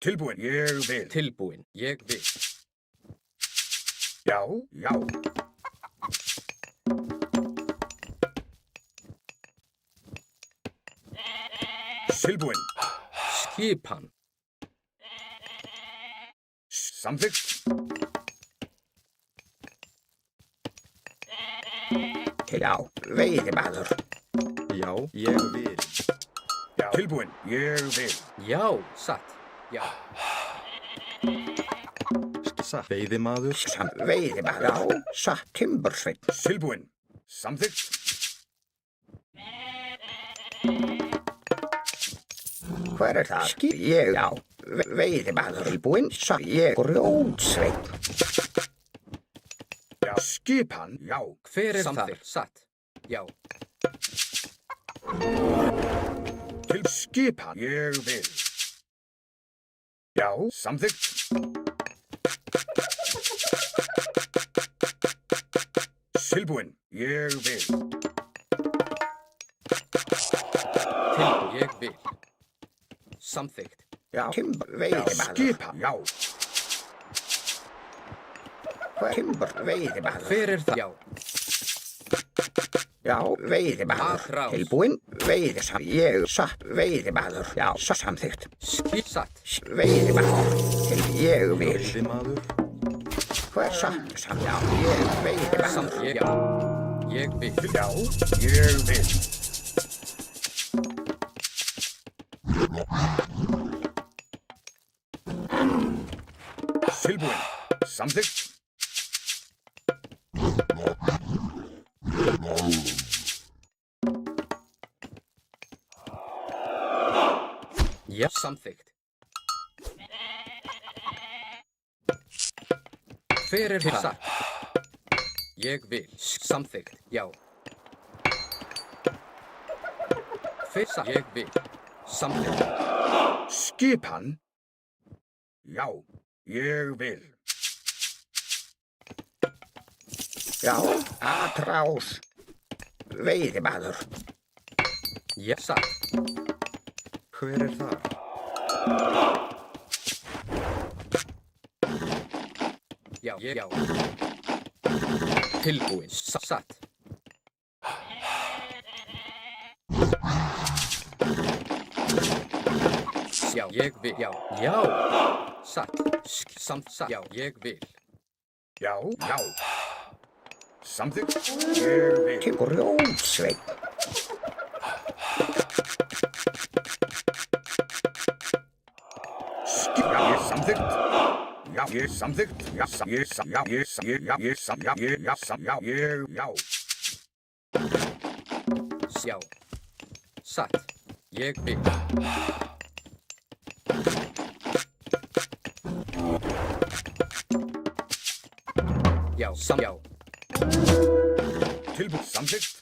Tilbúinn. Ég vil. Tilbúinn. Ég vil. Já. Já. Tilbúinn. Skipan. Samþykkt. Já, veiðimaður. Já, ég vil. Já. Tilbúinn. Ég vil. Já. Satt. Já. Satt. Veiðimaður. Veiðimaður. Já, satt, timbursveit. Tilbúinn. Samþykkt. Hver er það? Ég, já, veiðimaður. Tilbúinn, satt, ég grjótsveit. Já. Skipan. Já. Hver er þar? Satt. Já. Skipan. Ég vil. Já. Samþykkt. Tilbúinn. Ég vil. Tilbúinn. Ég vil. Samþykkt. Já, Já. veiðimaður. Skipan. Já. Timbur, veiðimaður. Hver er það? Já. Já, veiðimaður. Atrás. Tilbúinn, veiðisam. Ég, satt, veiðimaður. Já, samþykkt. Satt. Veiðimaður. Ég vil. Veiðimaður. Hver satt, samt, já, ég veiðimaður. Samþykkt. Já. Ég vil. Já. Ég vil. Tilbúinn. Samþykkt. Já. Samþykkt. Hver er það? Satt. Ég vil. Samþykkt. Já. Hver satt? Ég vil. Samþykkt. Skipan. Já. Ég vil. Já, atrás. Veiðimaður. Já. Satt. Hver er það? Já. Já. Tilbúinn. Satt. Já. Ég vil. Já. Já. Satt. Samt. Satt. Já. Ég vil. Já. Já. Samþykkt. Ég vil. Til grjótsveinn. Já, ég samþykkt. Já, ég samþykkt. Já, ég Sjá. Satt. Ég vil. Já, já. Tilbúið. Samþykkt.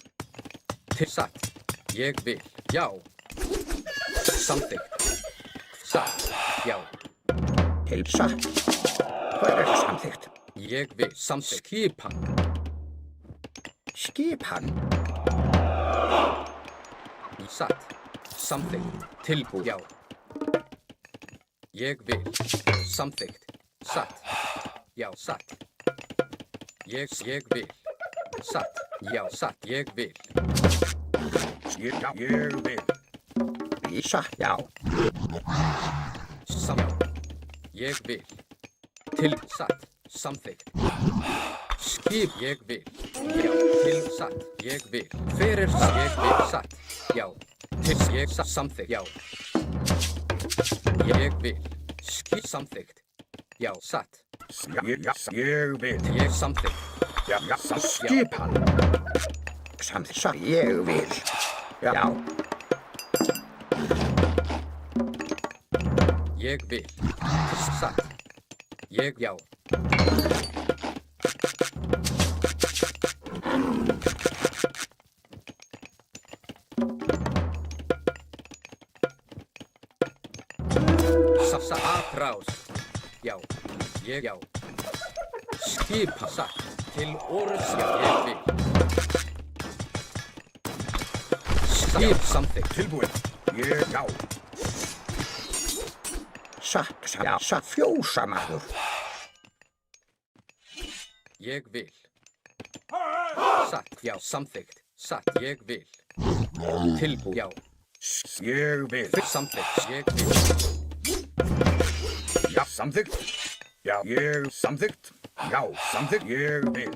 Til satt. Ég vil. Já. Samþykkt. Satt. Já. Til satt. Hver samþykkt? Ég vil. Samþykkt. Skipan. Skipan. Satt. Samþykkt. Tilbúið. Já. Ég vil. Samþykkt. Satt. Já, satt. Ég vil. Satt. Já, satt. Ég vil. Já, ég vil. Vísa, já. Já. Ég vil. Til satt. Samþykkt. Skip. Ég vil. Já. Til satt. Ég vil. Fyrir satt. Ég vil. Satt. Já. Til ég satt. Samþykkt. Já. Ég vil. Skip. Samþykkt. Já. Satt. Ég vil. Ég samþykkt. Já, skipan. Samþykkt. Ég vil. Já. Ég vil. Satt. Ég já. Satt. Atrás. Já. Ég já. Skipa. Satt. Til orðs. Já. Ég vil. Skip. Samþykkt. Tilbúið. Ég já. Satt, já. Satt fjósamaður. Ég vil. Satt. Já. Samþykkt. Satt. Ég vil. Tilbúið. Já. Ég vil. Samþykkt. Ég vil. Já, samþykkt. Já, ég samþykkt. Já, samþykkt. Ég vil.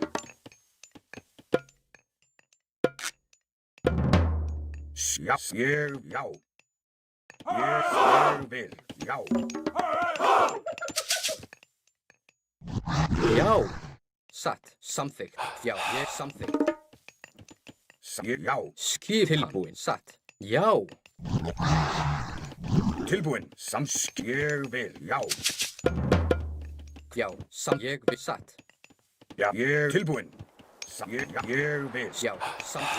Já, ég já. Ég vil. Já. Já. Satt. Samþykkt. Já. Ég samþykkt. Já. Skip. Tilbúin. Satt. Já. Tilbúin. Ég vil. Já. Já. Ég vil. Satt. Já, ég tilbúin. Ég vil. Já.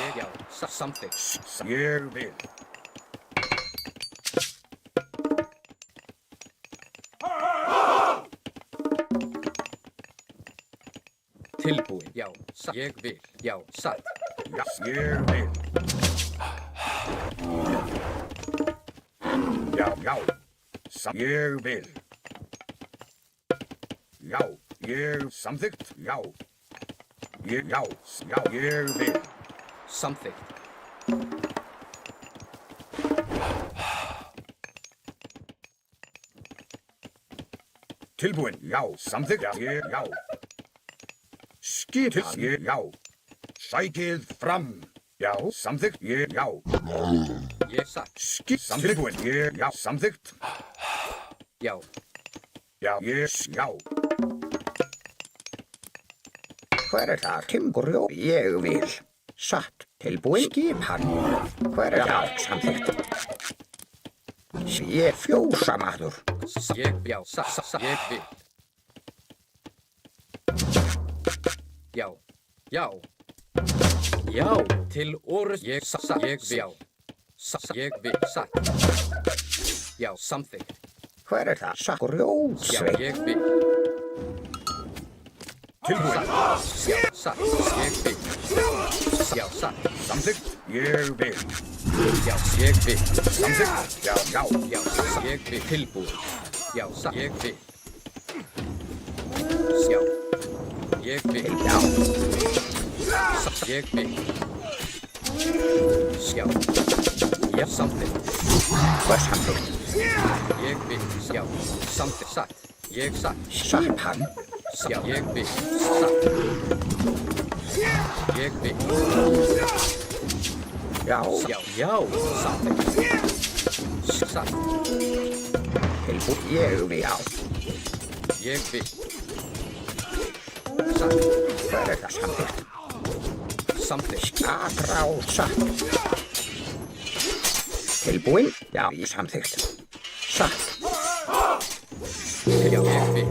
Ég já. Samþykkt. Ég vil. Tilbúin. Já. Ég vil. Já. Satt. Já, ég vil. Já, já. Ég vil. Já, ég samþykkt. Já. Ég já. Já, ég vil. Samþykkt. Tilbúin. Já, samþykkt. Ég já. Skipan. Ég já. Sækið fram. Já, samþykkt. Ég já. Ég satt. Tilbúin. Ég já. Samþykkt. Já. Já, ég já. Hver það? Timgrjó. Ég vil. Satt. Tilbúin. Skipan. Hver það? Samþykkt. Ég fjósamaður. Ég já. Ég vil. Já. Já. Já. Til orðs. Ég ég vil. Já. Ég vil. Satt. Já. Samþykkt. Hver það? Satt. Já. Grjótsveinn. Ég vil. Tilbúin. Já. Satt. Ég vil. Já. Satt. Samþykkt. Ég vil. Já. Ég vil. Samþykkt. Já, já. Já. Ég vil. Tilbúin. Já. Satt. Ég vil. Já. Ég vil. Já. Satt. Ég vil. Já. Já. Samþykkt. Hver samþykkt? Ég vil. Já. Samþykkt. Satt. Ég satt. Skipan. Já. Ég vil. Satt. Ég vil. Já, Já, samþykkt. Satt. tilbúin, ég vil. Já, Ég vil. Satt. hver er það samþykkt? Samþykkt. Atrá, satt. Tilbúin, já, ég samþykkt. Satt, Já, ég vil.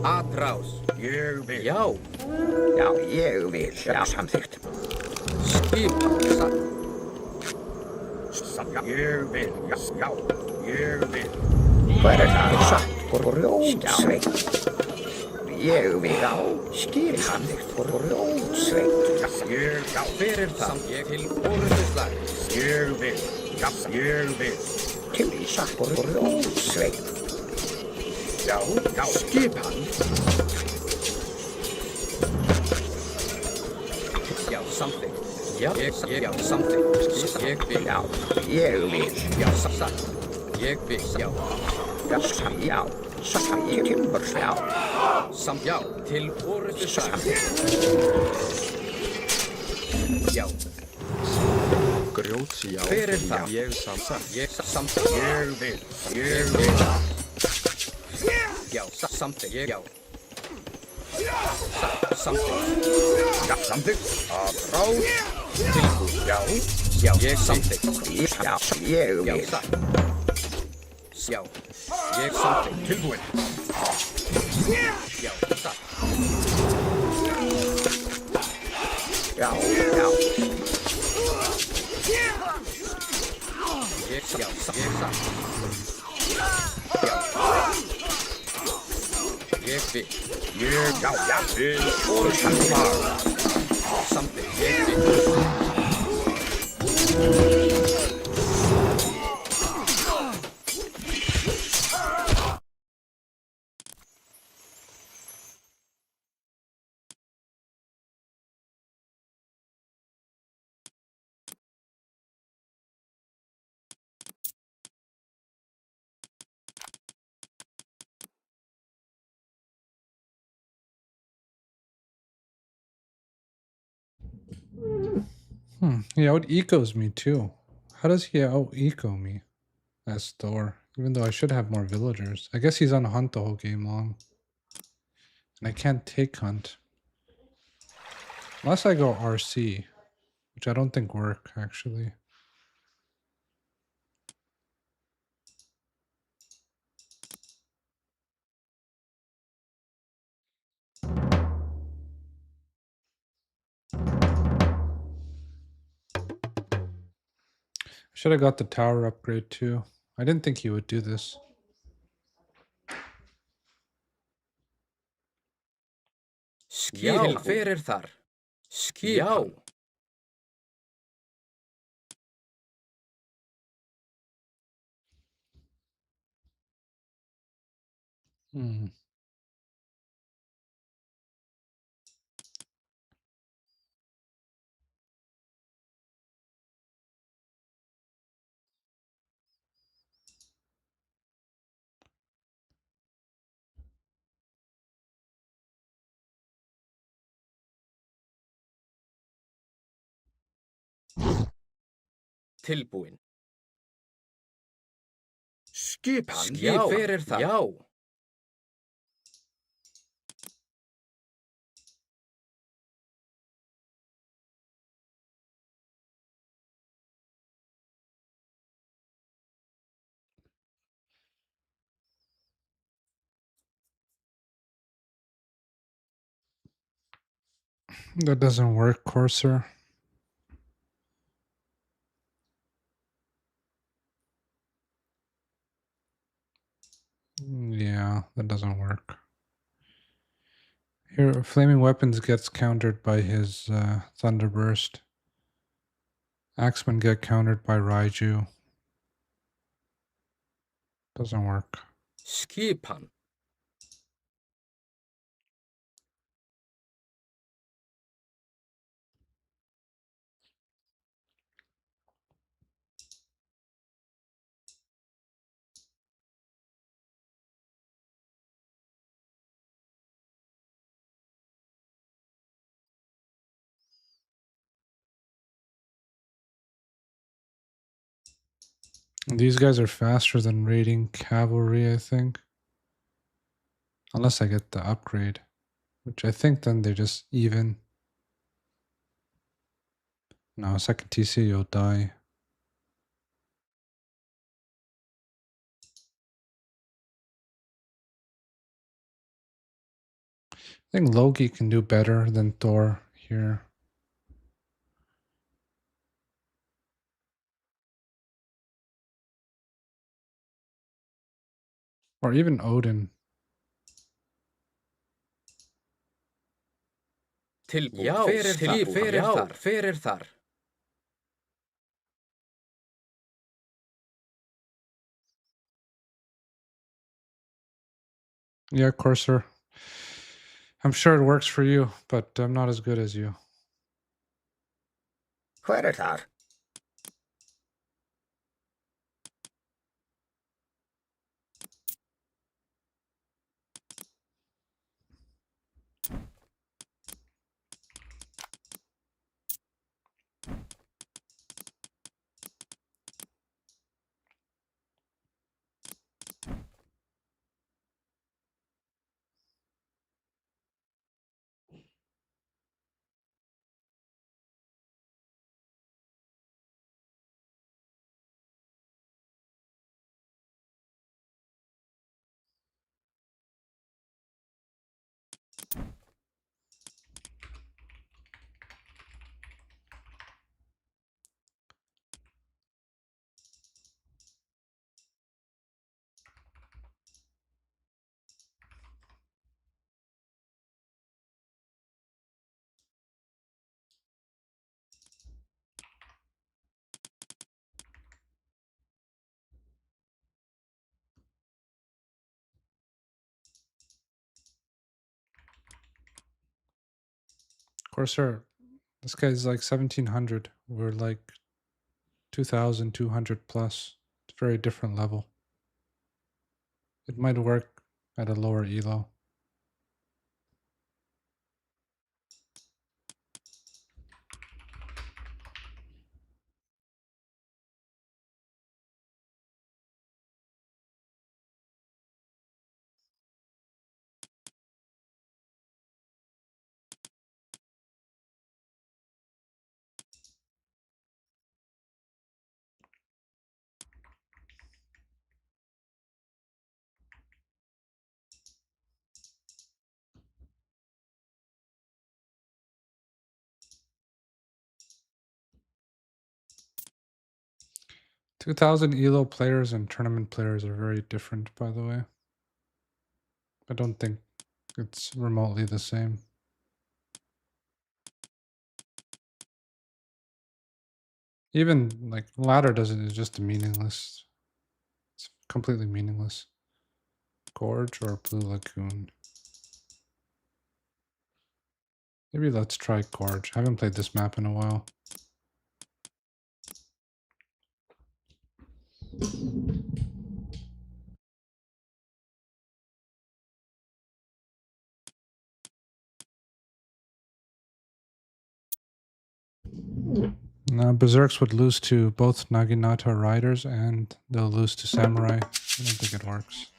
Atrás. Ég vil. Já. já, ég vil. Já, samþykkt. Skipan. Satt. Ég vil. Já. Ég vil. Hver er það satt? Grjótsveit. Ég vil. Já, skil samþykkt. Grjótsveit. Ég, já. Hver er það? Ég til orðuslag. Ég vil. Já, ég vil. Til í satt. Grjótsveit. Já, já. Skipan. Já, samþykkt. Já, já, samþykkt. Ég vil. Já, ég vil. Já, satt. Ég vil. Já. Já, já, satt. Ég kemur, já. Já, til orðuslag. Já. Grjóts, já. Hver er það? Ég samsagt. Ég samþykkt. Ég vil. Ég vil. Já, samþykkt. Já. Samþykkt. Já, samþykkt. Atrás. Tilbúin. Já. Já, ég samþykkt. Já, ég Já, vil. satt. Já, ég samþykkt. Tilbúin. Já, satt. Já, já, Ég satt. Já, satt. Já. Ég vil. Ég, já, já. Vil. Orðuslag. Samþykkt. Ég vil. He out ecos me too. How does he out eco me? As Thor. Even though I should have more villagers. I guess he's on hunt the whole game long. And I can't take hunt. Unless I go RC. Which I don't think work actually. Should have got the tower upgrade too. I didn't think he would do this. Skil, hver er þar? Skipan. Já. Hmm. Tilbúin. Skipan. Já, hver er það? Já. That doesn't work, Corsair. Yeah, that doesn't work. Here, Flaming Weapons gets countered by his Thunderburst. Axemen get countered by Raiju. Doesn't work. Skipan. These guys are faster than raiding cavalry, I think. Unless I get the upgrade. Which I think then they just even. No, second TC you'll die. I think Loki can do better than Thor here. Or even Odin. Tilbúið. Já, skip fyrir þar. Fyrir þar. Yeah, Courser. I'm sure it works for you, but I'm not as good as you. Hver þar? Courser, this guy's like 1700. We're like 2200 plus. It's a very different level. It might work at a lower elo. $2,000 elo players and tournament players are very different, by the way. I don't think it's remotely the same. Even like ladder doesn't, it's just meaningless. It's completely meaningless. Gorge or Blue Lagoon. Maybe let's try Gorge. I haven't played this map in a while. Now Berserks would lose to both Naginata riders and they'll lose to Samurai. I don't think it works.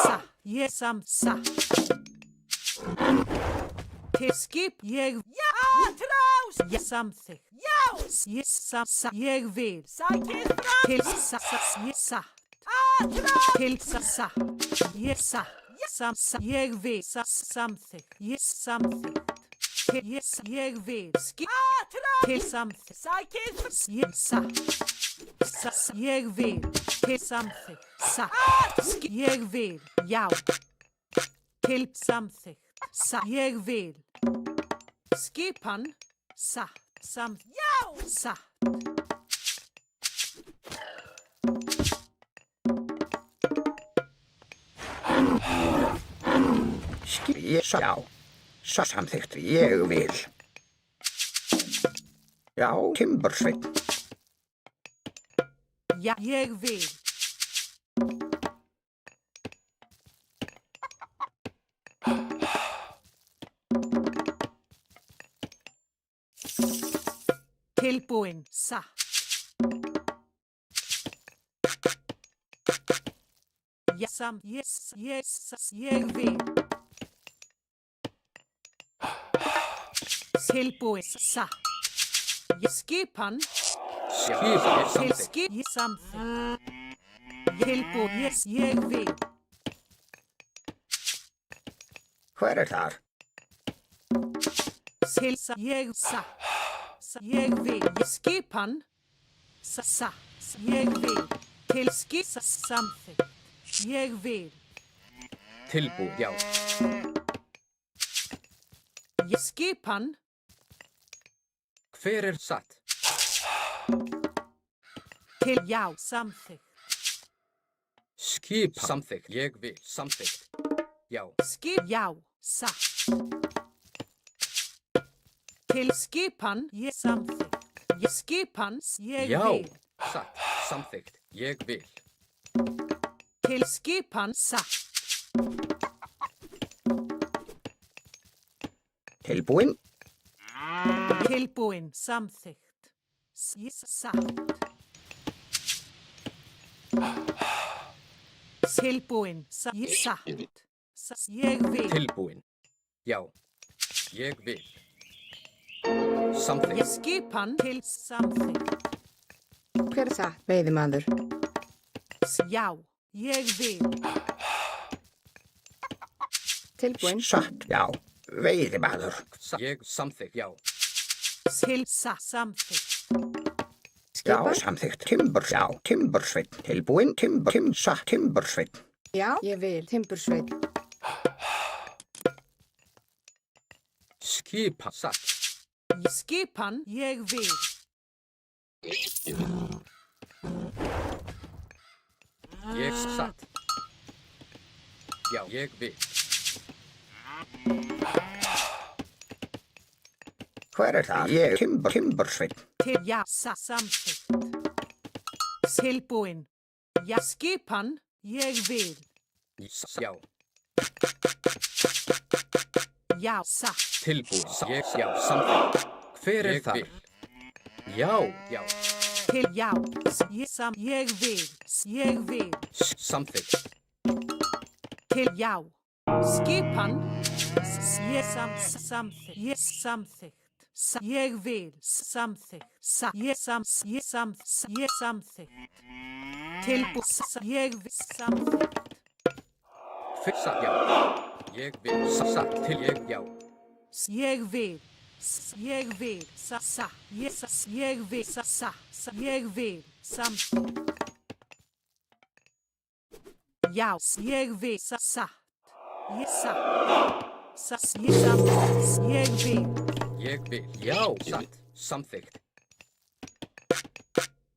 Sa, ég sa. Til skip ég. Já, trás. Ég samþykk. Já. Ég sa, ég vil. Sækir fram. Til sa, ég sa. Trás. Til sa. Ég sa. Ég vil. Samþykk. Ég samþykk. Ég vil. Skip. Til samþykk. Sækir fram. Ég sa. Ég vil. Til samþykk. Sa. Ég vil. Já. Til samþykk. Sa. Ég vil. Skipan. Sa. Já. Sa. Ég já. Svo samþykkt ég vil. Já, Timbursveinn. Já, ég vil. Tilbúin. Satt. Ég vil. Tilbúin. Satt. Skipan. Skip. Samþykkt. Skip. Samþykkt. Tilbúin. Ég vil. Hver þar? Ég satt. Ég vil. Skipan. Satt. Ég vil. Til skissa samþykkt. Ég vil. Tilbúin. Já. Skipan. Hver satt? Til já samþykkt. Skip. Samþykkt. Ég vil. Samþykkt. Já. Skip já. Satt. Til skipan. Ég samþykkt. Skipan. Ég Já. vil. Satt. Samþykkt. Ég vil. Til skipan. Satt. Tilbúin? Tilbúin. Samþykkt. Satt. Tilbúin. Satt. Ég vil. Tilbúin. Já. Ég vil. Samþykkt. Skipan. Til samþykkt. Hver satt? Veiðimaður. Já. Ég vil. Tilbúin. Satt, já. Veiðimaður. Ég samþykkt. Já. Til samþykkt. Já, Skipan. samþykkt. Já, timbursveit. Tilbúin, satt, timbursveit. Já, ég vil. Timbursveit. Skipa. Satt. Skipan. Ég vil. Ég satt. Já. Ég vil. Hver það? Ég, timbursveit. Til já. Samþykkt. Tilbúin. Já. Skipan. Ég vil. Já. Já. Satt. Tilbúin. Ég. Já. Samþykkt. Hver það? Já. Já. Til já. Ég vil. Ég vil. Samþykkt. Til já. Skipan. Ég samþykkt. Ég samþykkt. Ég vil. Samþykkt. Ég samþykkt. Tilbúin. Ég vil. Samþykkt. Satt. Já. Ég vil. Satt. Til ég. Já. Ég vil. Ég vil. Satt. Ég vil. Satt. Ég vil. Samþykkt. Já. Ég vil. Satt. Ég satt. Ég samþykkt. Ég vil. Ég vil. Já. Satt. Samþykkt.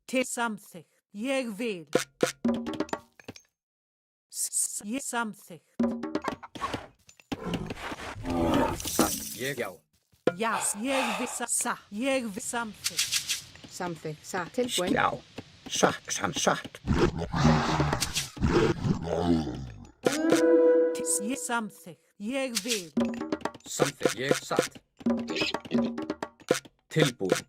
Til samþykkt. Ég vil. Ég samþykkt. Satt. Ég. Já. Já. Ég vil. Satt. Ég vil. Samþykkt. Samþykkt. Satt. Tilbúin. Já, satt. Ég samþykkt. Ég vil. Samþykkt. Ég satt. Tilbúin.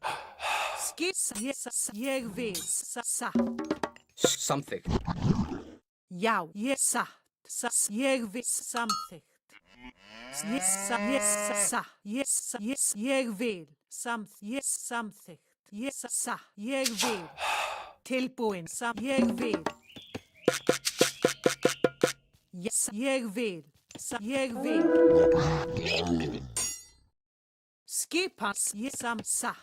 Ég vil. Satt. Samþykkt. Já. Ég satt. Ég vil. Samþykkt. Ég satt. Ég vil. Ég samþykkt. Ég satt. Ég vil. Tilbúin. Ég vil. Ég vil. Ég vil. Skipan. Ég satt.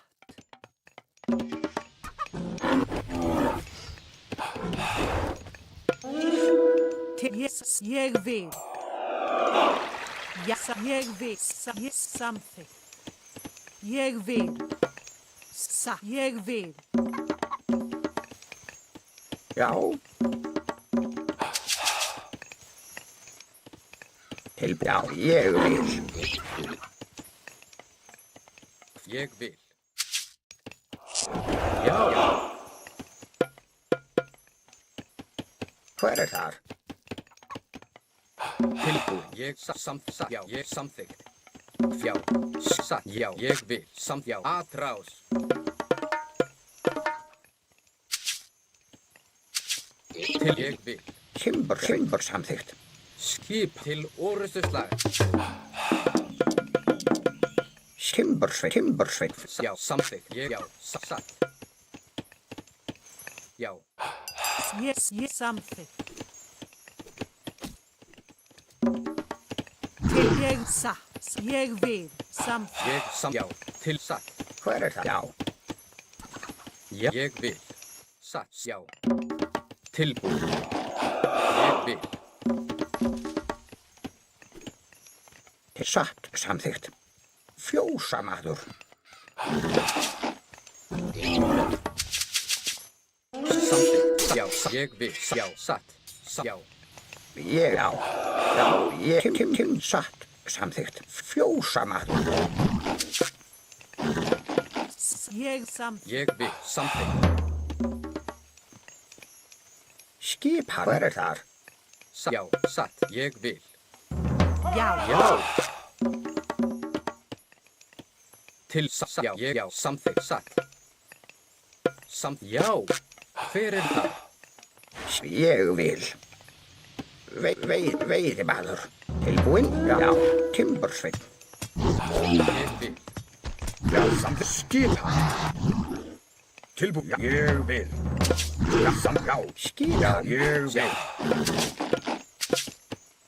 Ég vil. Ég vil. Ég samþykkt. Ég vil. Ég vil. Já. Já, ég vil. Ég vil. Já. Hver þar? Tilbúin. Ég samþykkt. Já. Ég samþykkt. Já. Satt. Já. Ég vil. Já. Atrás. Til ég vil. Timber samþykkt. Skip til orrustuslag. Timbersveit. Já, samþykkt. Já, satt. Já, Ég samþykkt. Til ég satt. Ég vil. Samþykkt. já, til satt. Hver það? Já. Já, ég vil. Satt, já. Tilbúið. Ég vil. Satt samþykkt. Fjósamaður. Samþykkt. Já, ég vil. Já, satt. Já. Ég á. Já, ég satt samþykkt. Fjósamaður. Ég samþykkt. Ég vil. Samþykkt. Skipar. Hver þar? Já, satt. Ég vil. Já. Já. Til satt. Já, samþykkt. Satt. Já. Hver það? Ég vil. Veiðimaður. Tilbúinn? Já. Timbersveit. Ég vil. Já, samþykkt. Skipar. Tilbúið. Ég vil. Já, Skipar. ég vil.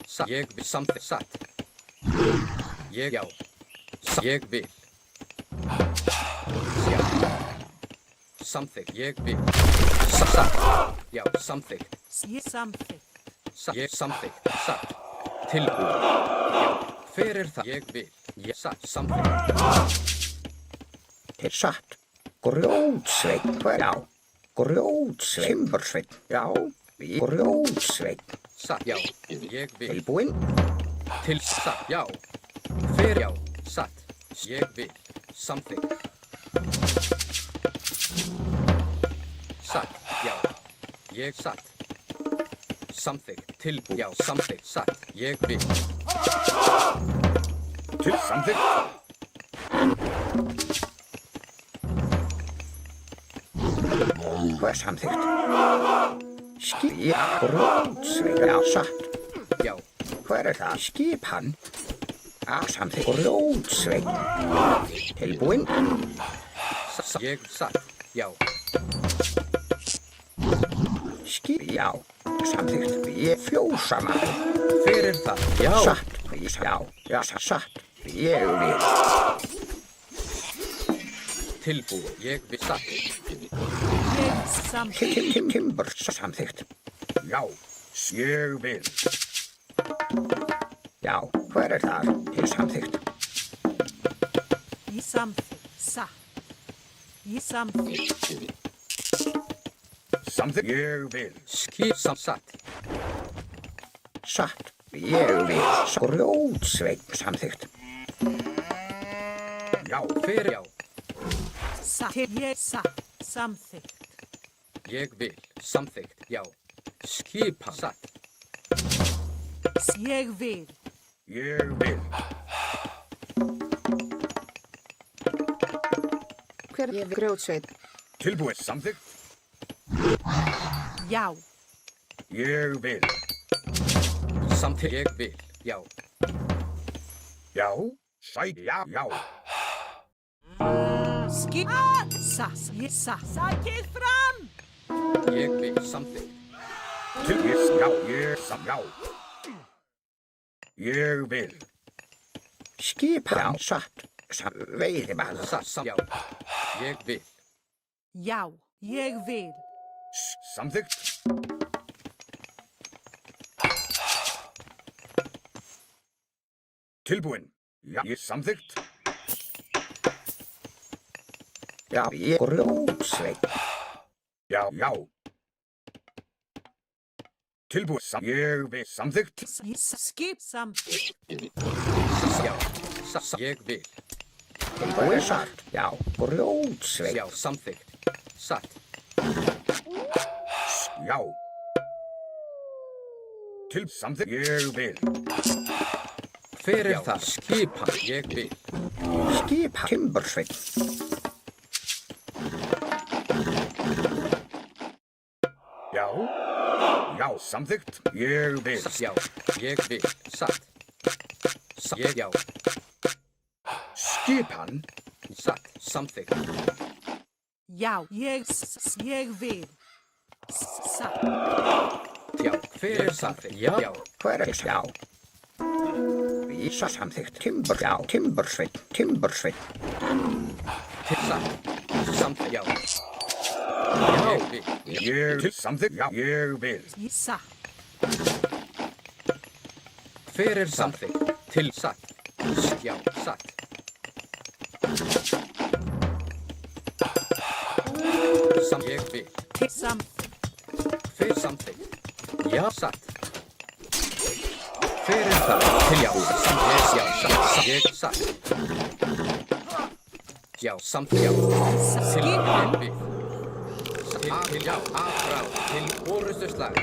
Satt. Ég vil. Samþykkt. Satt. Já. Ég vil. Já. Samþykkt. Ég vil. Satt. Já, samþykkt. Ég samþykkt. Ég samþykkt. Satt. Tilbúið. Já. Hver það? Ég vil. Ég satt. Samþykkt. Satt. Grjótsveit. Hver á? Grjótsveit. Timbersveit. Já. Grjótsveit. Satt. Já. Ég vil. Tilbúinn? Til satt. Já. Hver já. Satt. Ég vil. Samþykkt. Satt. Já. Ég satt. Samþykkt. Tilbúið. Já. Samþykkt. Satt. Ég vil. Til samþykkt. Hver samþykkt? Grjótsveit. Já, satt. Já. Hver það? Skipan. Já, samþykkt. Grjótsveit. Tilbúinn? Ég satt. Já. Já. Samþykkt. Ég fjósamaður. Hver það? Já. Satt. Já, satt. Ég vil. Tilbúið. Ég vil. Satt. Ég samþykkt. Timber samþykkt. Já, ég vil. Já, hver þar? Til samþykkt. Ég samþykkt. Satt. Ég samþykkt. Samþykkt. Ég vil. Skip satt. Satt. Ég vil. Grjótsveit samþykkt. Já, Hver já. Satt. Ég satt. Samþykkt. Ég vil. Samþykkt. Já. Skipa satt. Ég vil. ég vil. Hver ég vil. Grjótsveit. Tilbúið samþykkt. Já. Ég vil. Samþykkt. Ég vil. Já. Já, já, já. Skip. Sass. Ég satt. Sækið fram. Ég vil. Samþykkt. Já, já. Ég vil. Skipan satt. Veiðimaður. Satt. Já. Ég vil. Já. Ég vil. Samþykkt. Tilbúin. Já, samþykkt. Já, ég grjótsveit. Já, já. Tilbúið ég vil samþykkt. Skip samþykkt. Já. Ég vil. Tilbúið satt. Já, grjótsveit. Já. Samþykkt. Satt. Já. Til samþykkt. Ég vil. Hver það? Skipan. Ég vil. Skipan. Timbersveit. Já. Já, samþykkt. Ég vil. Já, ég vil. Satt. Ég, já. Skipan. Satt. Samþykkt. Já, ég vil. Satt. Já, hver samþykkt? Já, já. Hver já. Vísa samþykkt. Timber, já. Timbersveit. Timbersveit. Satt. Samþykkt, já. Ég vil. Ég til samþykkt. Já, ég vil. Satt. Hver samþykkt? Til satt. Já, satt. Ég vil. Til samþykkt. Hver samþykkt? Já, satt. Hver það? Til já. Já, satt. Ég satt. Já, samþykkt, já. Til ég vil. Til já, afrá. Til orustuslag.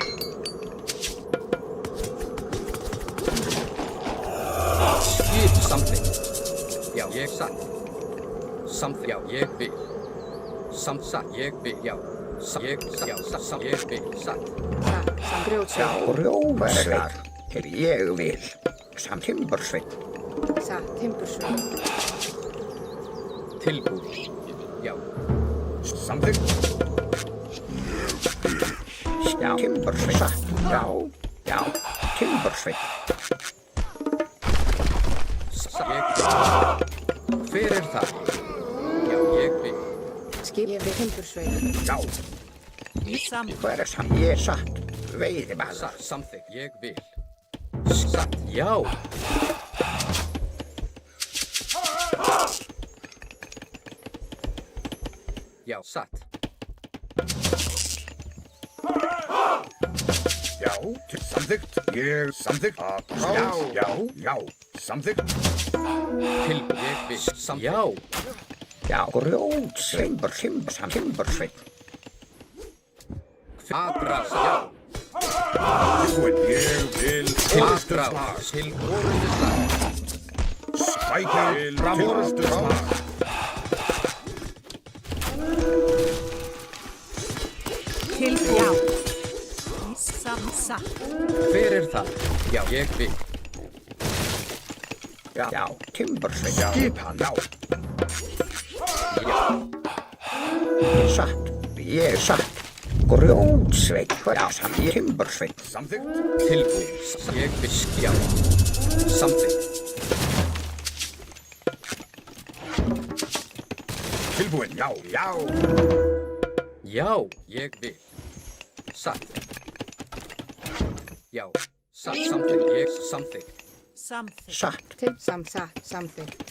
Skip samþykkt. Já, ég satt. Samþykkt, já, ég vil. Satt, ég vil, já. Ég satt, já, satt, ég vil, satt. Satt. Grjótsveit. Já, rjóðsveit. Til ég vil. Samt timbersveit. Satt. Timbursveit. Tilbúð. Já. Samþykkt. Já, timbersveit. Satt. Já. Já. Timbersveit. Ég vil. Hver það? Já, ég vil. Skip. Ég vil. Timbursveit. Já. Samþykkt. Hver samt? Ég satt. Veiðimaður. Satt, samþykkt, ég vil. Satt, já. Já, satt. Já, til samþykkt. Ég samþykkt. Já. Já, já. Samþykkt. Tilbúð, ég vil. Samþykkt. Já. Já, grjóðsveit. Timbersveit. Aðrás, já. Tilbúin. Ég vil. Aðrás, til orustuslag. Spækir. Fram orustuslag. Til já. Satt. Hver það? Já, ég vil. Já, já. Timbersveit. Skipan. Já. Já. Satt. Ég satt. Grjóðsveit. Já, samt. Timbersveit. Samþykkt. Tilbúð, ég vil. Já. Samþykkt. Tilbúin. Já, já. Já, ég vil. Satt. Já. Satt, samþykkt, ég samþykkt. Samþykkt. Satt. Til satt. Samþykkt.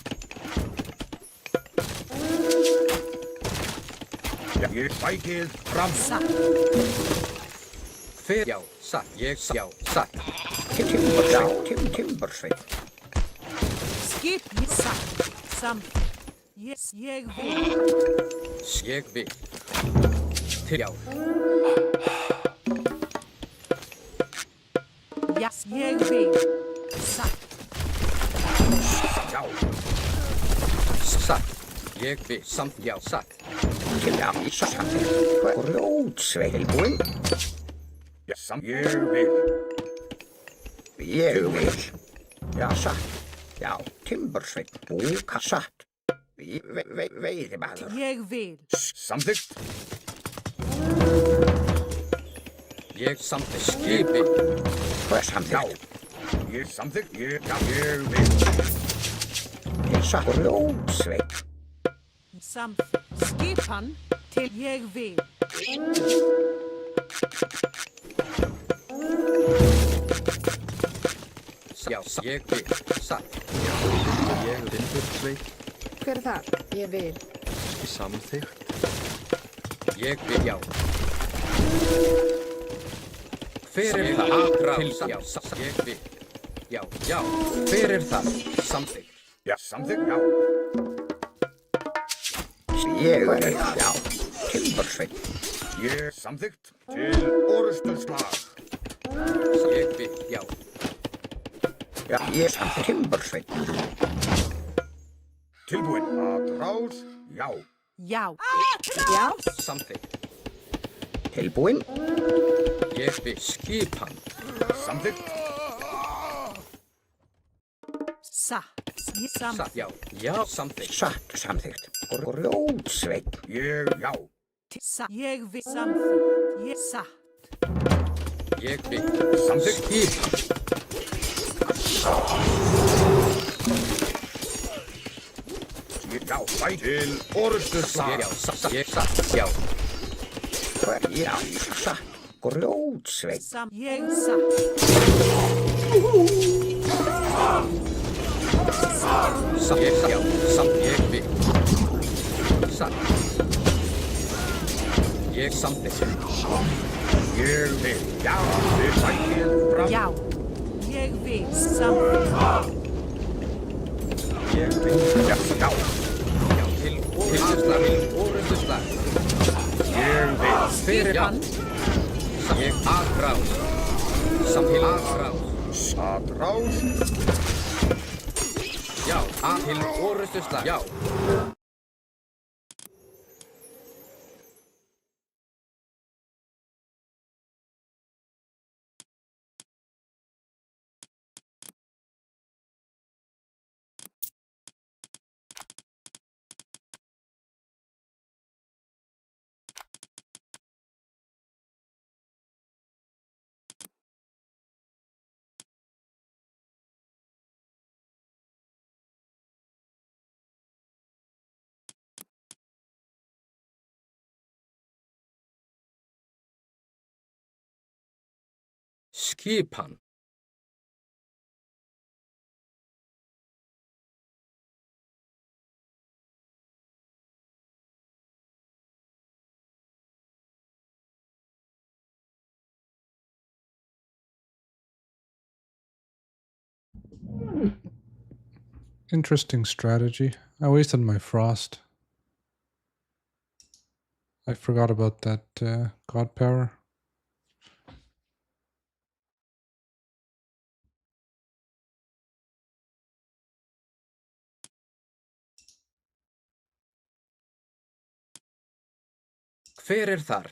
Já, ég spækir. Fram. Satt. Hver, já, satt, ég, já, satt. Timbersveit. Timbersveit. Skip. Satt. Samþykkt. Ég vil. Ég vil. Til, já. Ég vil. Satt. Já. Satt. Ég vil. Samt, já, satt. Til já, satt. Grjóðsveit. Tilbúin. Já, ég vil. Ég vil. Já, satt. Já, timbersveit. Búka satt. Veiðimaður. Ég vil. Samþykkt. Ég samþykkt. Skipi. Hver samþykkt? Ég samþykkt. Ég vil. Til satt. Grjóðsveit. Samþykkt. Skipan. Til ég vil. Já, ég vil. Satt. Ég Timbersveit. Hver það? Ég vil. Samþykkt. Ég vil, já. Hver það? Aðrás, já, satt. Ég vil. Já, já. Hver það? Samþykkt. Já, samþykkt. Já. Ég vil. Já, timbersveit. Ég samþykkt. Til orustuslag. Ég vil, já. Já, ég samt. Timbersveit. Tilbúin. Aðrás. Já. Já. Já. Samþykkt. Tilbúinn. Ég vil. Skipan. Samþykkt. Satt. Satt. Samþykkt. Já. Já. Samþykkt. Satt. Samþykkt. Grjótsveinn. Ég, já. Satt. Ég vil. Samþykkt. Ég satt. Ég vil. Samþykkt. Skipan. Já, bæ til orustu slag. Já. Satt. Ég satt. Já. Já, satt. Grjótsveinn. Ég satt. Satt. Ég satt. Já. Samt. Ég vil. Satt. Ég samþykkt. Ég vil. Já, þið sækið fram. Já. Ég vil. Samþykkt. Ég vil. Já, já. Já. Til orustuslag. Til orustuslag. Ég vil. Fyrir. Já. Ég aðrás. Samt. Til aðrás. Atrás. Já. Til orustuslag. Já. Skipan. Interesting strategy. I wasted my frost. I forgot about that god power. Hver er þar?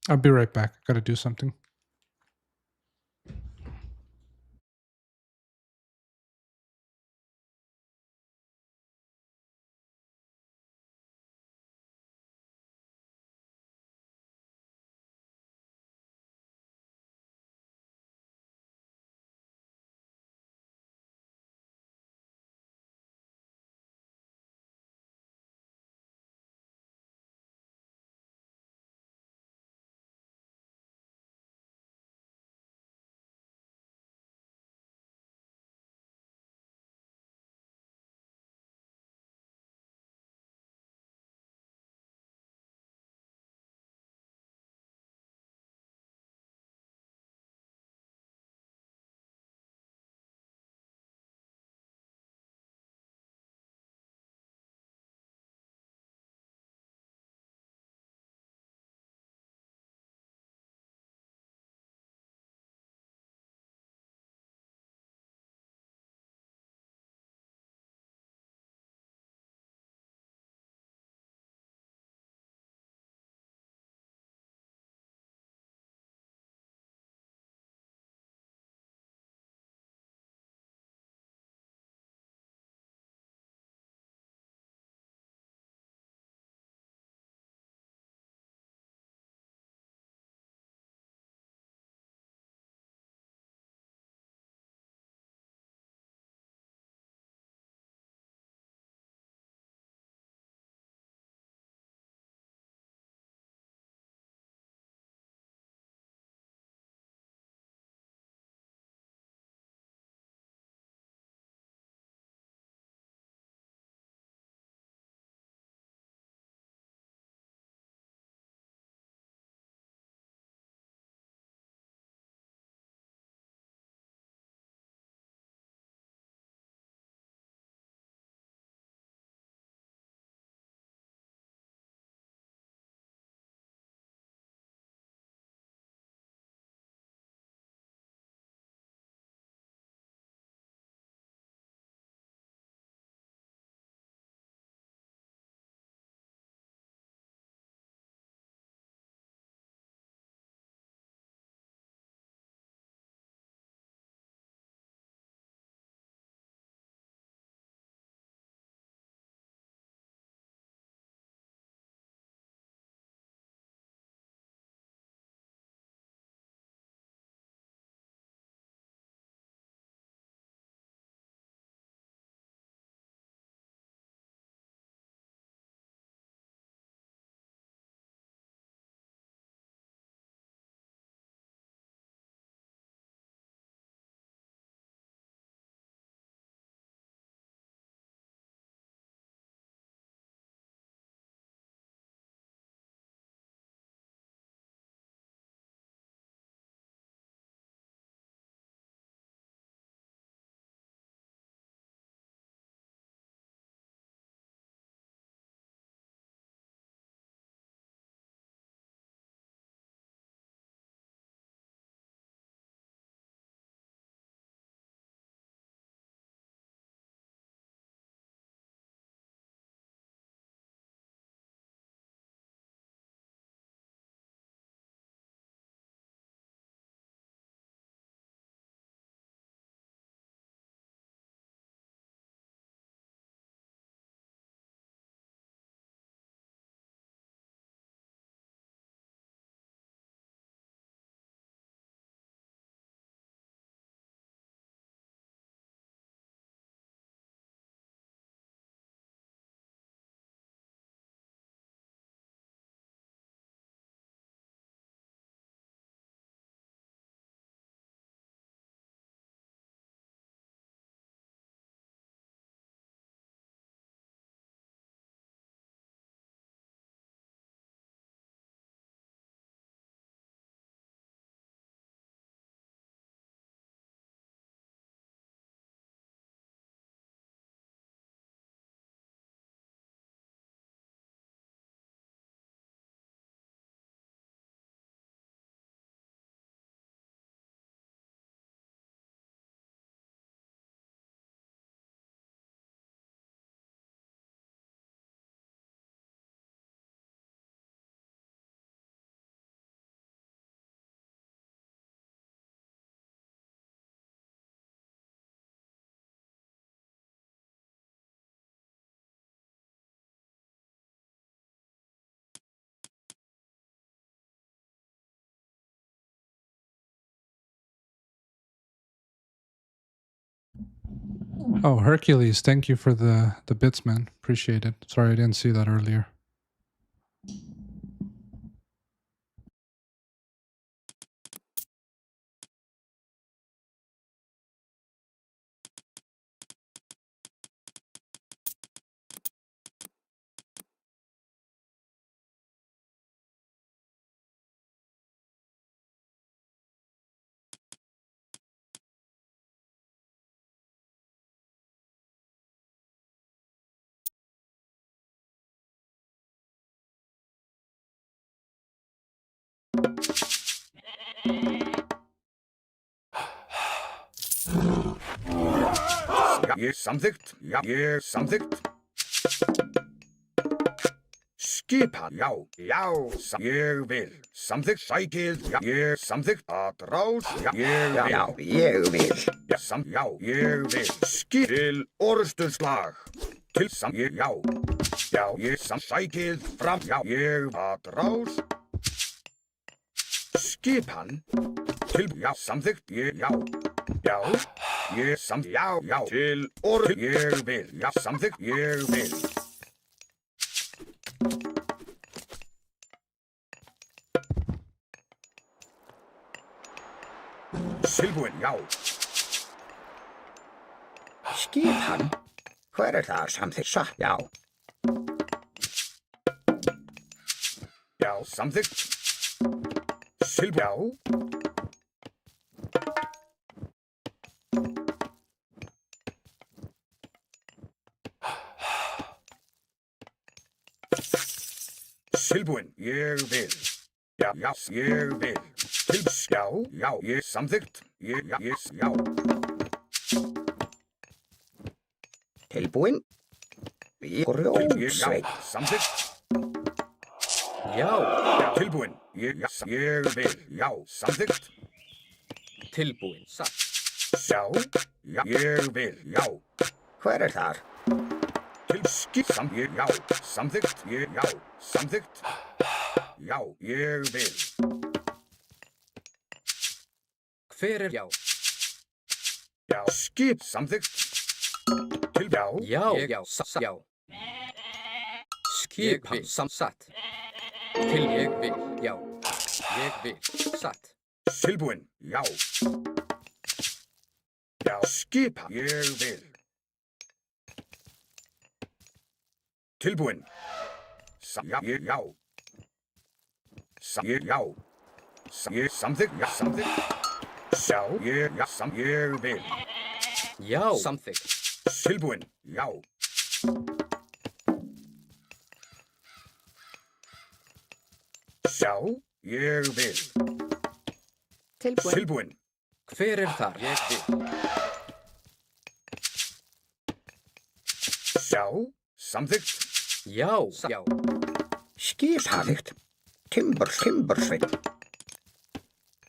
I'll be right back. I gotta do something. Oh, Hercules, thank you for the bits, man. Appreciate it. Sorry I didn't see that earlier. Ég samþykkt. Já, ég samþykkt. Skipan. Já, já, ég vil. Samþykkt. Sækið. Já, ég samþykkt. Atrás. Já, ég vil. Já, ég vil. Já, já, ég vil. Skip til orusturslag. Til ég, já. Já, ég sækið fram. Já, ég atrás. Skipan. Til, já, samþykkt. Ég, já. Já, ég já, já. Til ég vil. Já, samþykkt. Ég vil. Silbúinn, já. Skipan. Hver það samþykkt? Já. Já, samþykkt. Já. Silbúinn, ég vil. Já, já, ég vil. Já, já, ég samþykkt. Já. Tilbúinn. Grjótsveit. Já, samþykkt. Já. Tilbúinn, ég vil. Já, samþykkt. Tilbúinn. Satt. Já, já, ég vil. Já. Hver þar? Til skip. Já, samþykkt. Já, samþykkt. Já, ég vil. Hver já? Já, skip. Samþykkt. Til já. Já. Já. Skipan. Satt. Til ég vil. Já. Ég vil. Satt. Silbúinn, já. Já, skipan. Ég vil. Tilbúinn. Já, já. Já. Ég samþykkt. Já, samþykkt. Já, ég vil. Já. Samþykkt. Tilbúinn, já. Já, ég vil. Tilbúinn. Tilbúinn. Hver þar? Ég vil. Já, samþykkt. Já. Já. Skipshafíkt. Timbursveit.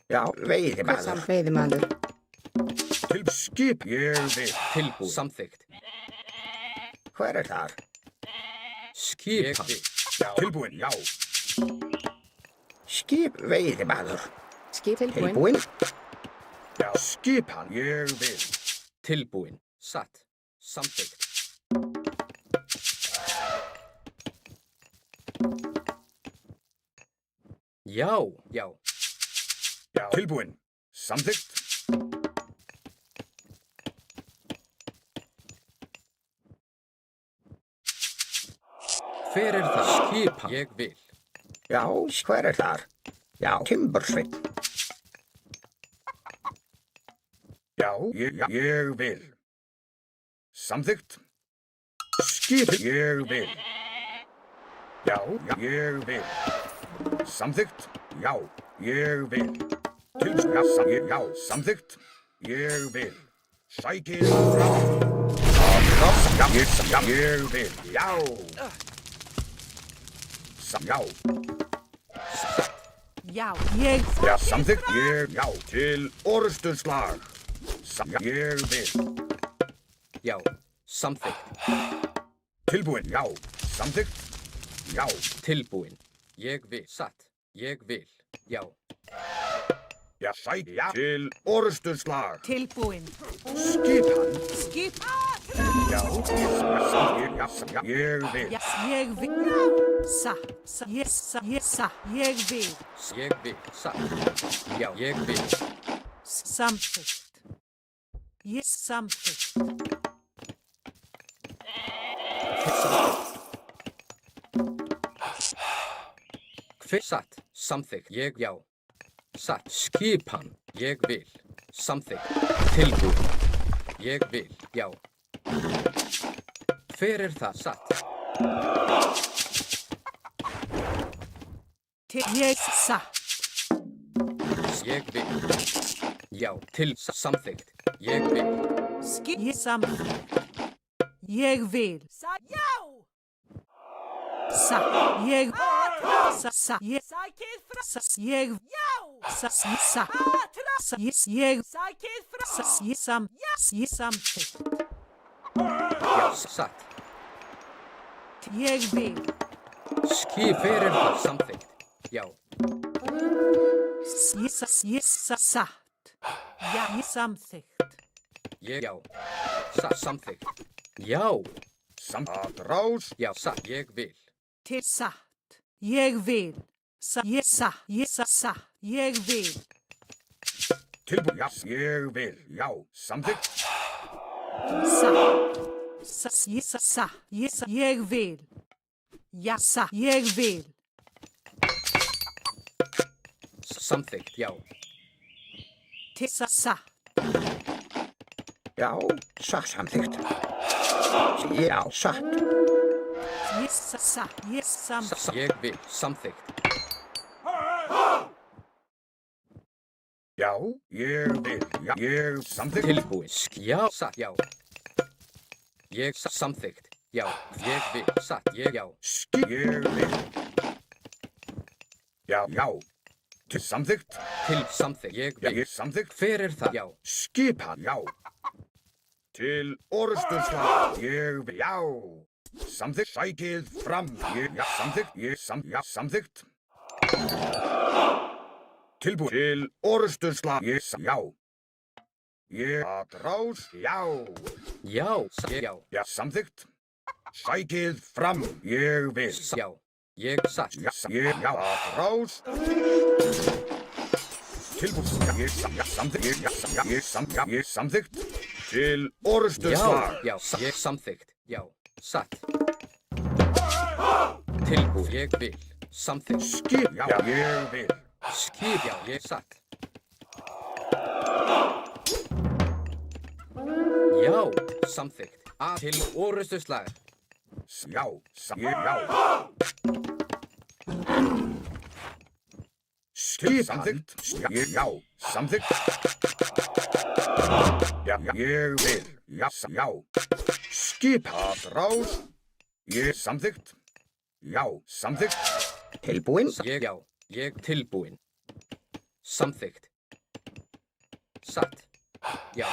Já, veiðimaður. Samt veiðimaður. Til skip. Ég vil. Tilbúinn. Samþykkt. Hver þar? Skipan. Tilbúinn, já. Skip veiðimaður. Skip tilbúinn. Tilbúinn. Já, skipan. Ég vil. Tilbúinn. Satt. Samþykkt. Já. Já. Já. Tilbúinn. Samþykkt. Hver það? Skipan. Ég vil. Já, hver þar? Já, timbursveit. Já, ég vil. Samþykkt. Skip. Ég vil. Já, ég vil. Samþykkt. Já, ég vil. Já, samþykkt. Ég vil. Sækið fram. Já, ég vil. Já. Já. Já, ég Já, samþykkt. Já, til orusturslag. Ég vil. Já. Samþykkt. Tilbúinn, já. Samþykkt. Já. Tilbúinn. Ég vil. Satt. Ég vil. Já. Já, sæk. Já. Til orusturslag. tilbúinn. Skipan. Skip. Já, ég vil. Ja, ég vil. Satt. Ég satt. Ég vil. Ég vil. Satt. Já, ég vil. Samþykkt. Ég samþykkt. Hver satt? Samþykkt. Ég já. Satt. Skipan. Ég vil. Samþykkt. Tilbúin. Ég vil. Já. Hver það? Satt. Ég satt. Ég vil. Já. Til samþykkt. Ég vil. Ég samþykkt. Ég vil. Já! Satt. Ég satt. Ég sækið frá. Ég já. Satt. Ég sækið frá. Ég samþykkt. Já, satt. Ég vil. Hver það? Samþykkt. Já. Ég satt. Já, ég samþykkt. Ég já. Satt. Samþykkt. Já. Samrás. Já, satt. Ég vil. Til satt. Ég vil. Ég satt. Ég satt. Ég vil. Tilbúin. Já, ég vil. Já, samþykkt. Satt. Ég satt. Ég vil. Ja, satt. Ég vil. Samþykkt. Já. Til satt. Já, satt samþykkt. Já, satt. Ég satt. Ég samþykkt. Ég vil. Samþykkt. Já, ég vil. Já, ég samþykkt. Tilbúin. Já, satt. Já. Ég samþykkt. Já. Ég vil. Satt. Ég já. Ég vil. Já, já. Til samþykkt. Til samþykkt. Ég Já, vil. ég samþykkt. Hver það? Já. Skipan. Já. Til orðstöðslag. Ég vil. Já. Samþykkt. Sækið fram. Já, samþykkt. Já, samþykkt. Tilbúin. Til orðstöðslag. Já. Ég aðrás. Já. Já. Ég já. Já, samþykkt. Sækið fram. Ég vil. Já. Ég satt. Já, já, aðrás. Tilbúin. Já, samþykkt. Ég samþykkt. Til orðstöðslag. Já. Ég samþykkt. Já. Satt. Tilbúin. Ég vil. Samþykkt. Skip. Já, ég vil. Skip. Já. Ég satt. Já. Samþykkt. Til orðstöðslag. Já, já. Skip. Samþykkt. Já, samþykkt. Já, ég vil. Já, já. Skip. Aðrás. Ég samþykkt. Já, samþykkt. Tilbúin. Ég já. Ég tilbúin. Samþykkt. Satt. Já.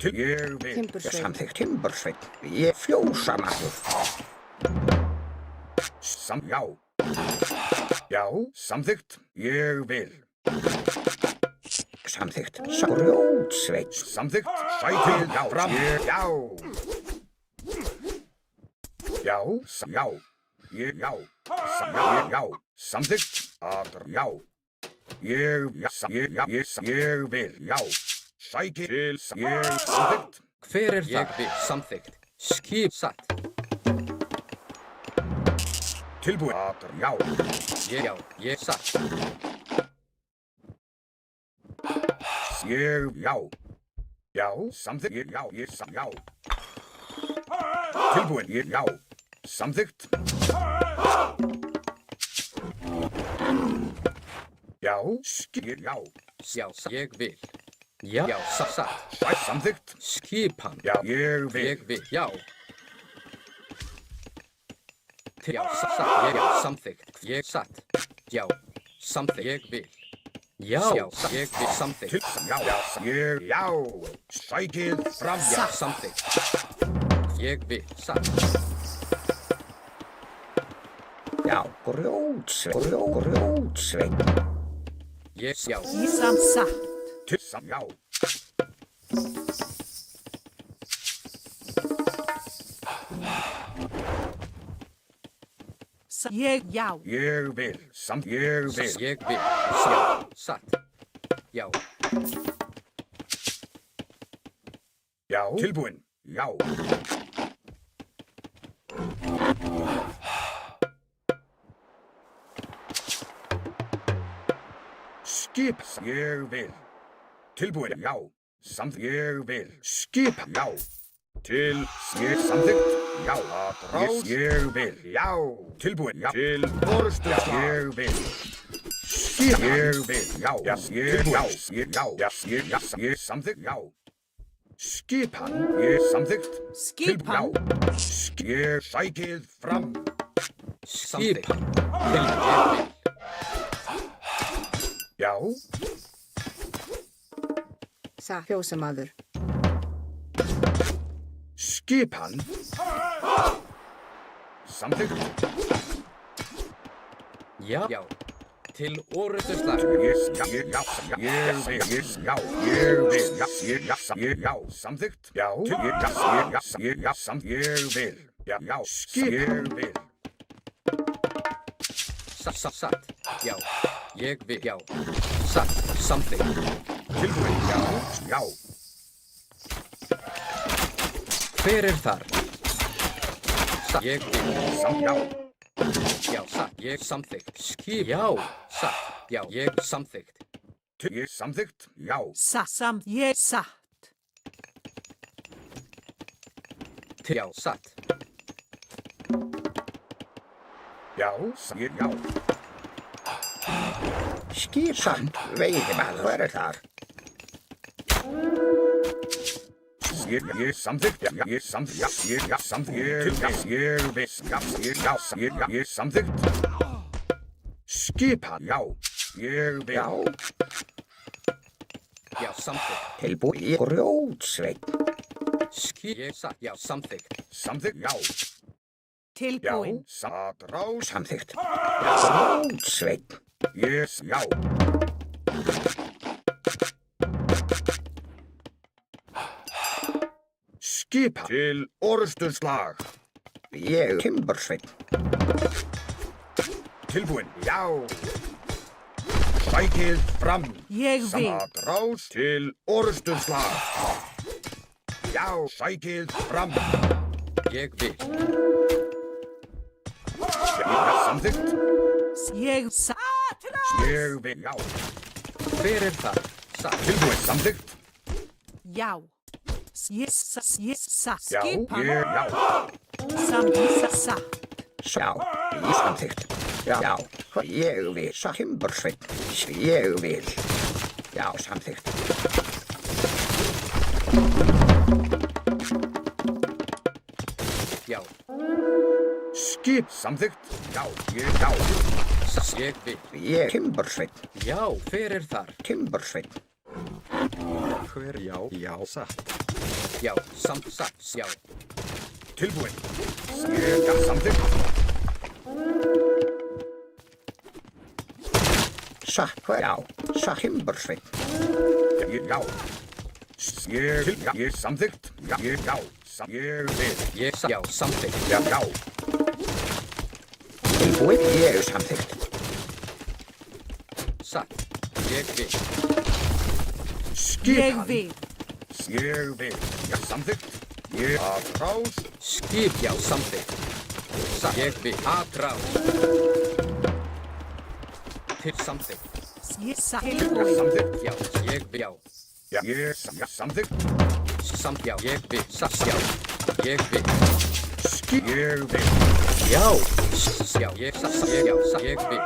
Til ég vil. Timbursveinn. Samþykkt timbursveinn. Ég fjósamaður. Já. Já, samþykkt. Ég vil. Samþykkt grjótsveinn. Samþykkt. Sækið fram. Já. Já, já. Já. Já. Samþykkt. Já. Ég vil. Já. Sækið til. Ég samþykkt. Hver það? Ég vil. Samþykkt. Skip. Satt. Tilbúin. Já. Ég já. Ég satt. Já. Já, samþykkt. Já. Já. Tilbúin. Já. Samþykkt. Já. Já. Já. Ég vil. Já. Já. Satt. Samþykkt. Skipan. Já, ég vil. Ég vil. Já. Já. Satt. Ég já. Samþykkt. Ég satt. Já. Samþykkt. Ég vil. Já. Já. Ég vil. Samþykkt. Já. Sækið fram. Já. Samþykkt. Ég vil. Satt. Já, grjótsveinn. Ég já. Ég satt. Til já. Ég, já. Ég vil. Ég vil. Ég vil. Já. Satt. Já. Já. Tilbúin. Já. Skip. Ég vil. Tilbúin. Já. Ég vil. Skip. Já. Til. Ég samþykkt. Já. Rás. Ég vil. Já. Tilbúin. Já. Til. Orðstu. Ég vil. Skip. Ég vil. Já. Ég. Já. Ég. Já. Ég samþykkt. Já. Skipan. Ég samþykkt. Skipan. Já. Ég sækið fram. Skipan. Til ég vil. Já. Fjósamaður. Skipan. Samþykkt. Já. Já. Til orðuslag. Já, samþykkt. Já, ég vil. Já, skip. Ég vil. Satt. Já. Ég vil. Já. Satt. Samþykkt. Tilbúin. Já. Hver þar? Satt. Ég vil. Já. Já, satt. Ég samþykkt. Skip. Já. Satt. Já, ég samþykkt. Ég samþykkt. Já. Ég satt. Já, satt. Já. Skipan. Veiðimaður þar. Ég samþykkt. Ég samþykkt. Skipan. Já. Ég vil. Já. Já, samþykkt. Tilbúin. Grjótsveit. Skip. Ég satt. Já, samþykkt. Samþykkt. Já. Tilbúin. Satt. Rás. Samþykkt. Grjótsveit. Yes. Já. Skipan. Til orðsturslag. Ég timbursveit. Tilbúin. Já. Sækið fram. Ég vil. Satt. Rás. Til orðsturslag. Já. Sækið fram. Ég vil. Já. Samþykkt. Ég satt. Ég vil. Já. Hver þar? Satt. Tilbúin. Samþykkt. Já. Ég satt. Já. Skipan. Já. Satt. Já. Ég samþykkt. Já. Ég vil. Timbursveit. Ég vil. Já, samþykkt. Já. Skip. Samþykkt. Já. Já. Satt. Ég vil. Ég timbursveit. Já, hver þar? Timbursveit. Hver, já, satt. Já, satt. Já. Tilbúin. Já. Samþykkt. Já. Timbursveit. Já. Ég samþykkt. Já. Já. Ég vil. Ég satt. Já, samþykkt. Já. Já. Tilbúin. Ég samþykkt. Satt. Ég vil. Ég Skipan. vil. Ég vil. Já. Samþykkt. Ég atrás. Skip. Já, samþykkt. Satt. Ég vil. Atrás. Til samþykkt. Ég satt. Já. Tilbúin. Samþykkt. Já, ég vil. Já. Já. Já. Samþykkt. Já, ég vil. Satt. Já. Ég vil. Skip. Ég vil. Já. Já, ég satt. Já, satt. Ég vil.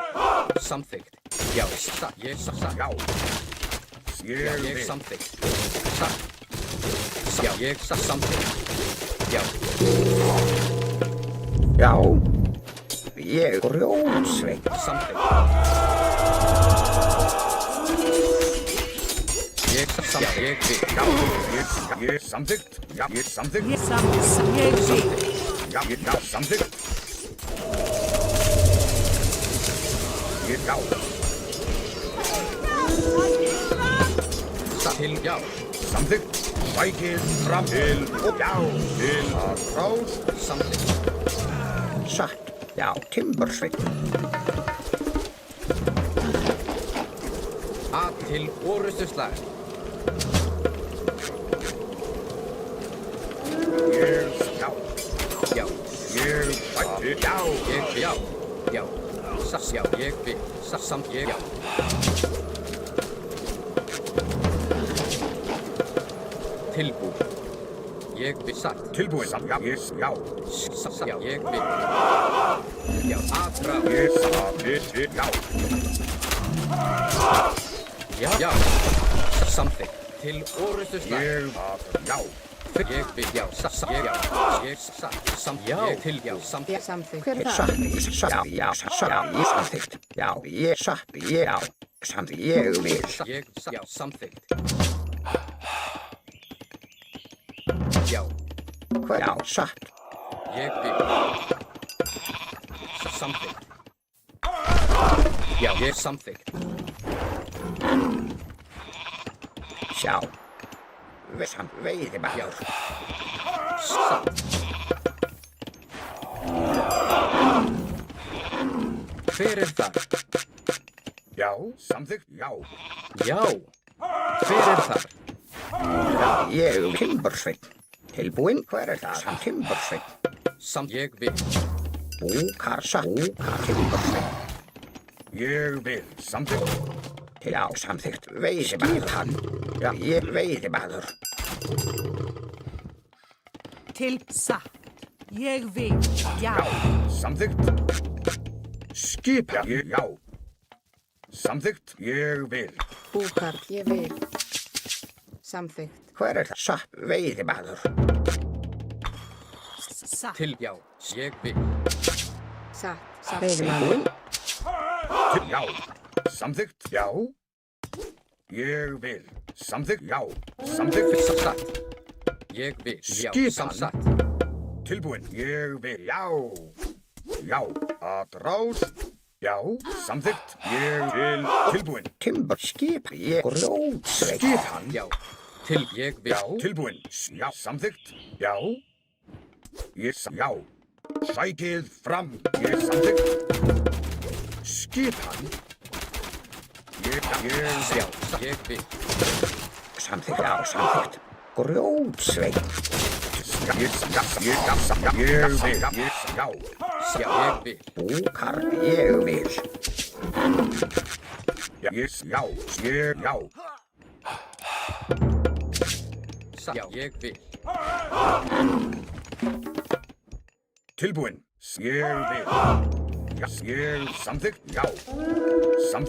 Samþykkt. Já, satt. Ég satt. Já. Já, Ég ég vil. samþykkt. Satt. Já, ég satt. Samþykkt. Já. Já. Ég grjótsveit. Samþykkt. Ég satt. Já, ég vil. Já. Ég samþykkt. Já. Ég samþykkt. Ég satt. Ég vil. Já. Já. Samþykkt. Já. Satt. Til. Já. Samþykkt. Sækið fram. Til. Já. Til atrás. Samþykkt. Satt. Já, timbursveit. A til orustuslag. Já. Já. Ég bætti. Já. Ég vil. Já. Já. Satt. Já. Ég vil. Samt. Ég. Já. Tilbúin. Ég vil. Satt. Tilbúin. Já. Ég. Já. Satt. Já. Ég vil. Já. Aðra. Ég samþykkt. Já. Já. Já. Samþykkt. Til orustuslag. Já. Ég vil. Já. Satt. Ég. Já. Ég. Satt. Samt. Já. Ég til. Já. Samt. Ég samþykkt. Hver er það? Satt, já, ég samþykkt. Já, ég satt, já, samþykkt, ég vil. Ég. Já. Samþykkt. Já. Já, satt, Ég vil. Samþykkt. Já. Ég samþykkt. sjá. Veiðibæður. Satt. Hver er það? Já. Samþykkt. Já. Já. Hver er það? Já, ég timbursveit. Tilbúinn, hver er það? Samt timbursveit. Samt ég vil. Búkar timbursveit. Ég vil. Samþykkt. Já, samþykkt. Veiðibæður. Já, ég veiðibæður. Til satt. Ég vil. Já. Samþykkt. Skipa. Já. Samþykkt. Ég vil. Búkar, ég vil. Samþykkt. Hver er það? Satt, veiðibæður. Satt. Til já. Ég vil. Satt. Veiðimaður. Já. Samþykkt. Já. Ég vil. Samþykkt. Já. Samþykkt. Satt. Ég vil. Já. Skipan. Satt. Tilbúin. Ég vil. Já. Já. Aðrás. Já. Samþykkt. Ég vil. Tilbúin. Timburskip, ég rótsveit. Skipan. Já. Til ég vil. Já. Tilbúin. Já. Samþykkt. Já. Já. Sækið fram. Ég samþykkt. Skipan. Já. Ég vil. Samþykkt, já, samþykkt. Grjótsveit. Ég vil. Já. Já. Ég vil. Búkar, ég vil. Já. Satt. Já. Ég vil. Tilbúin. Ég vil. Ég samþykkt. Já.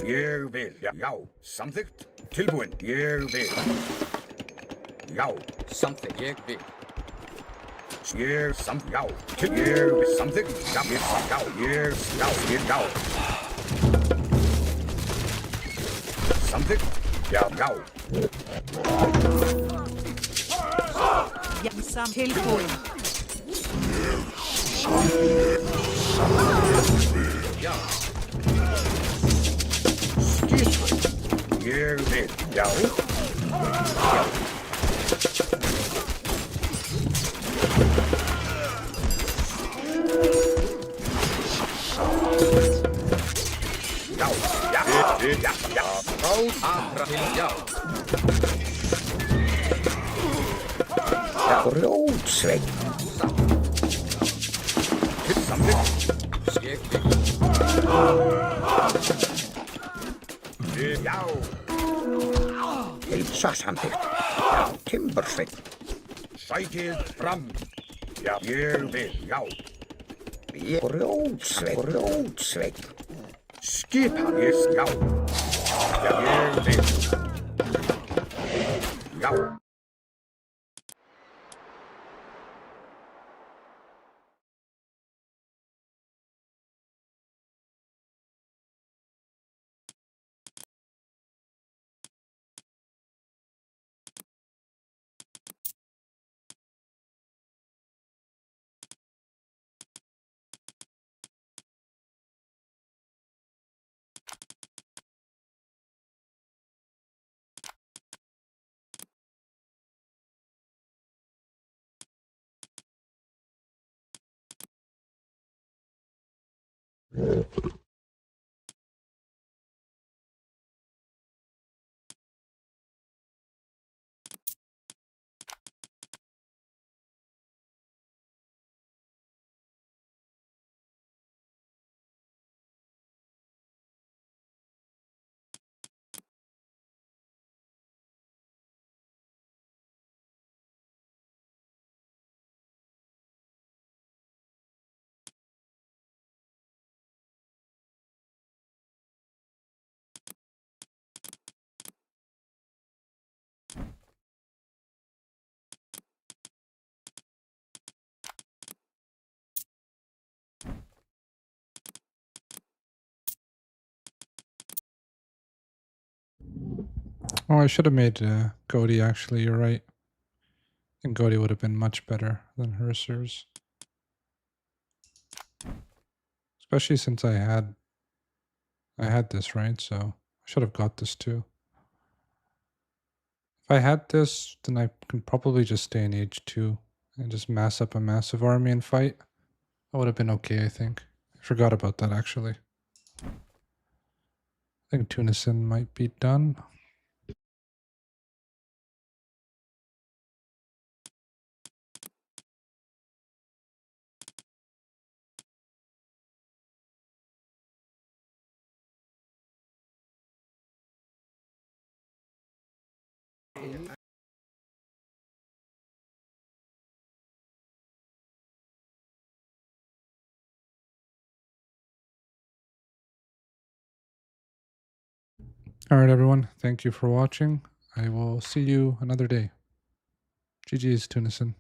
Ég vil. Já. Samþykkt. Tilbúin. Ég vil. Já. Samþykkt. Ég vil. Ég samþykkt. Já. Ég vil. Samþykkt. Já. Já. Samþykkt. Já. Já. Samt. Tilbúin. Já. Ég vil. Já. Aðra til já. Grjótsveit. Samþykkt. Ég vil. Já. Hilsa samþykkt. Já, timbursveit. Sækið fram. Já. Ég vil. Já. Grjótsveit. Skipan. Já. Ég vil. Já. Oh, I should have made Cody, actually. You're right. I think Cody would have been much better than Hersers. Especially since I had this, right? So I should have got this too. If I had this, then I can probably just stay in H2 and just mass up a massive army and fight. That would have been okay, I think. I forgot about that, actually. I think Tunison might be done. All right, everyone. Thank you for watching. I will see you another day. GG's, Tunison.